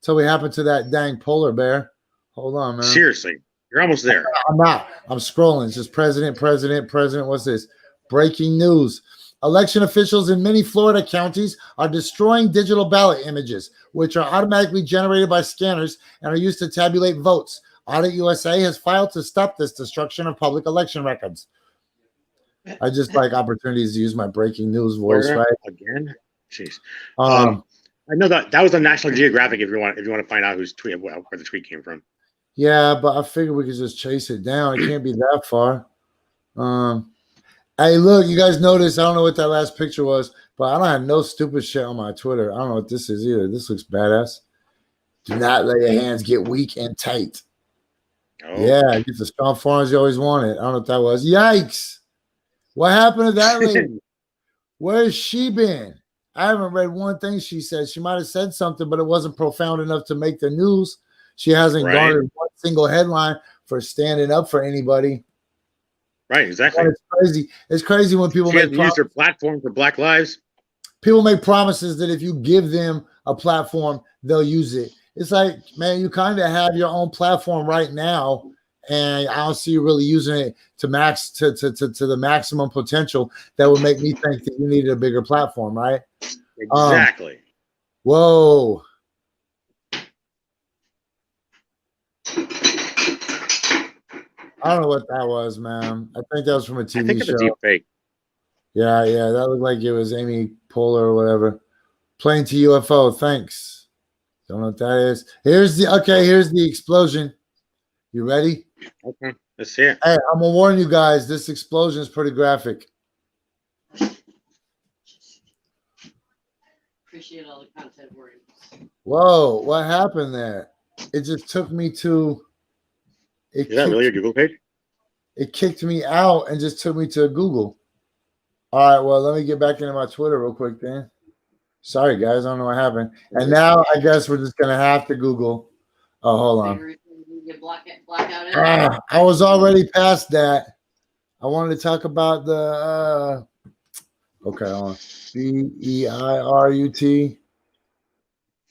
[SPEAKER 2] Till we happen to that dang polar bear. Hold on, man.
[SPEAKER 5] Seriously, you're almost there.
[SPEAKER 2] I'm not. I'm scrolling. It's just president. What's this? Breaking news. Election officials in many Florida counties are destroying digital ballot images, which are automatically generated by scanners and are used to tabulate votes. Audit USA has filed to stop this destruction of public election records. I just like opportunities to use my breaking news voice, right?
[SPEAKER 5] Again? Jeez. I know that was on National Geographic. If you want to find out whose tweet, where the tweet came from.
[SPEAKER 2] Yeah, but I figured we could just chase it down. It can't be that far. Hey, look, you guys notice, I don't know what that last picture was, but I don't have no stupid shit on my Twitter. I don't know what this is either. This looks badass. Do not let your hands get weak and tight. Oh. Yeah, get the strong forearms you always wanted. I don't know what that was. Yikes. What happened to that lady? Where's she been? I haven't read one thing she said. She might have said something, but it wasn't profound enough to make the news. She hasn't garnered one single headline for standing up for anybody.
[SPEAKER 5] Right, exactly.
[SPEAKER 2] It's crazy. It's crazy when people
[SPEAKER 5] use their platform for Black lives.
[SPEAKER 2] People make promises that if you give them a platform, they'll use it. It's like, man, you kind of have your own platform right now, and I don't see you really using it to the maximum potential that would make me think that you needed a bigger platform, right?
[SPEAKER 5] Exactly.
[SPEAKER 2] Whoa. I don't know what that was, man. I think that was from a TV show. I think it's a deep fake. Yeah, that looked like it was Amy Poehler or whatever. Plane to UFO, thanks. Don't know what that is. Here's the explosion. You ready?
[SPEAKER 5] Okay, let's see it.
[SPEAKER 2] Hey, I'm gonna warn you guys, this explosion is pretty graphic.
[SPEAKER 7] Appreciate all the content warnings.
[SPEAKER 2] Whoa, what happened there? It just took me to
[SPEAKER 5] Is that really your Google page?
[SPEAKER 2] It kicked me out and just took me to Google. All right, well, let me get back into my Twitter real quick then. Sorry, guys. I don't know what happened. And now I guess we're just going to have to Google. Oh, hold on. I was already past that. I wanted to talk about the, okay, on Beirut.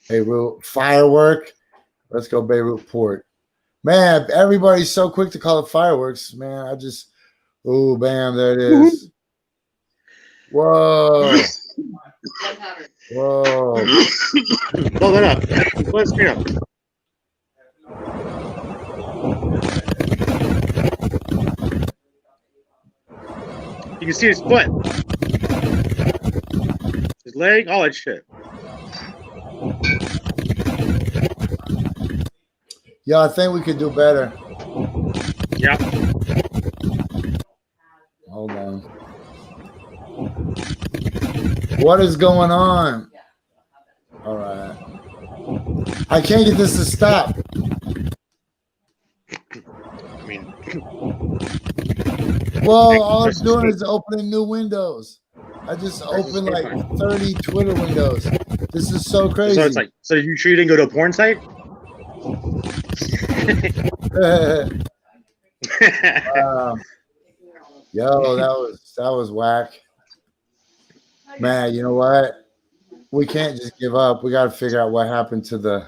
[SPEAKER 2] Beirut firework. Let's go Beirut port. Man, everybody's so quick to call it fireworks. Man, oh, bam, there it is. Whoa. Whoa.
[SPEAKER 5] Pull that up. Pull that screen up. You can see his foot. His leg, all that shit.
[SPEAKER 2] Yeah, I think we could do better.
[SPEAKER 5] Yeah.
[SPEAKER 2] Hold on. What is going on? All right. I can't get this to stop.
[SPEAKER 5] I mean,
[SPEAKER 2] well, all I'm doing is opening new windows. I just opened like 30 Twitter windows. This is so crazy.
[SPEAKER 5] So it's like, so you sure you didn't go to a porn site?
[SPEAKER 2] Yo, that was whack. Man, you know what? we can't just give up. We got to figure out what happened to the.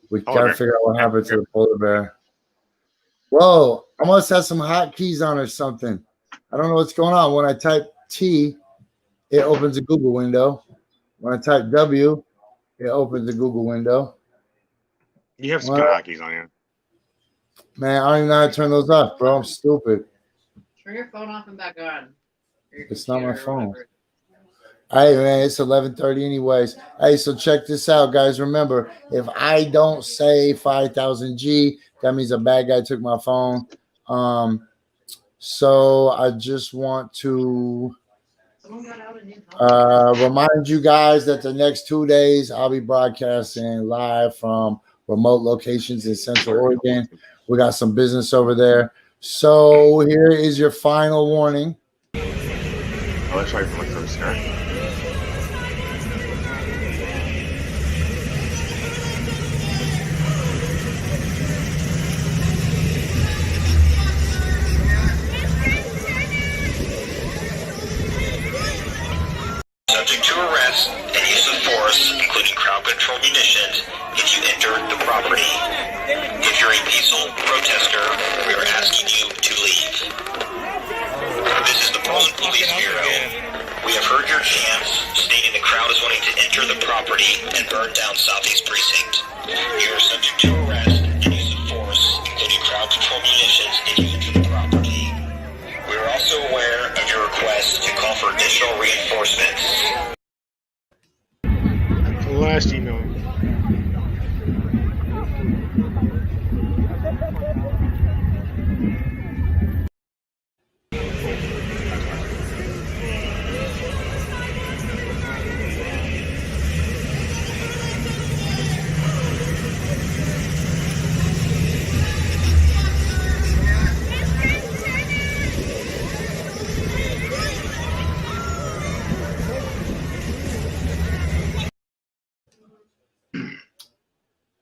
[SPEAKER 2] We got to figure out what happened to the polar bear. Whoa! I must have some hotkeys on or something. I don't know what's going on. When I type T, it opens a Google window. When I type W, it opens the Google window.
[SPEAKER 5] You have some good hotkeys on you.
[SPEAKER 2] Man, I don't even know how to turn those off, bro. I'm stupid.
[SPEAKER 7] Turn your phone off and back on.
[SPEAKER 2] It's not my phone. Hey, man, it's 11:30 anyways. Hey, so check this out, guys. Remember, if I don't say 5,000 G, that means a bad guy took my phone. So I just want to remind you guys that the next 2 days I'll be broadcasting live from remote locations in Central Oregon. We got some business over there. So here is your final warning.
[SPEAKER 5] Oh, that's right for my first start.
[SPEAKER 13] Subject to arrest and use of force, including crowd control munitions, if you enter the property. If you're a peaceful protester, we are asking you to leave. This is the Portland Police Bureau. We have heard your chants stating the crowd is wanting to enter the property and burn down Southeast Precinct. You are subject to arrest and use of force, including crowd control munitions, if you enter the property. We are also aware of your request to call for additional reinforcements.
[SPEAKER 5] The last email.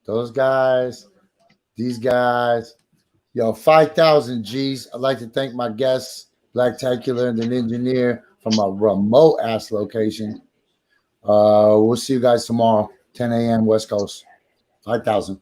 [SPEAKER 2] Those guys, these guys, yo, 5,000 G's. I'd like to thank my guests, Blacktacular and an engineer from a remote ass location. We'll see you guys tomorrow, 10 a.m. West Coast. 5,000.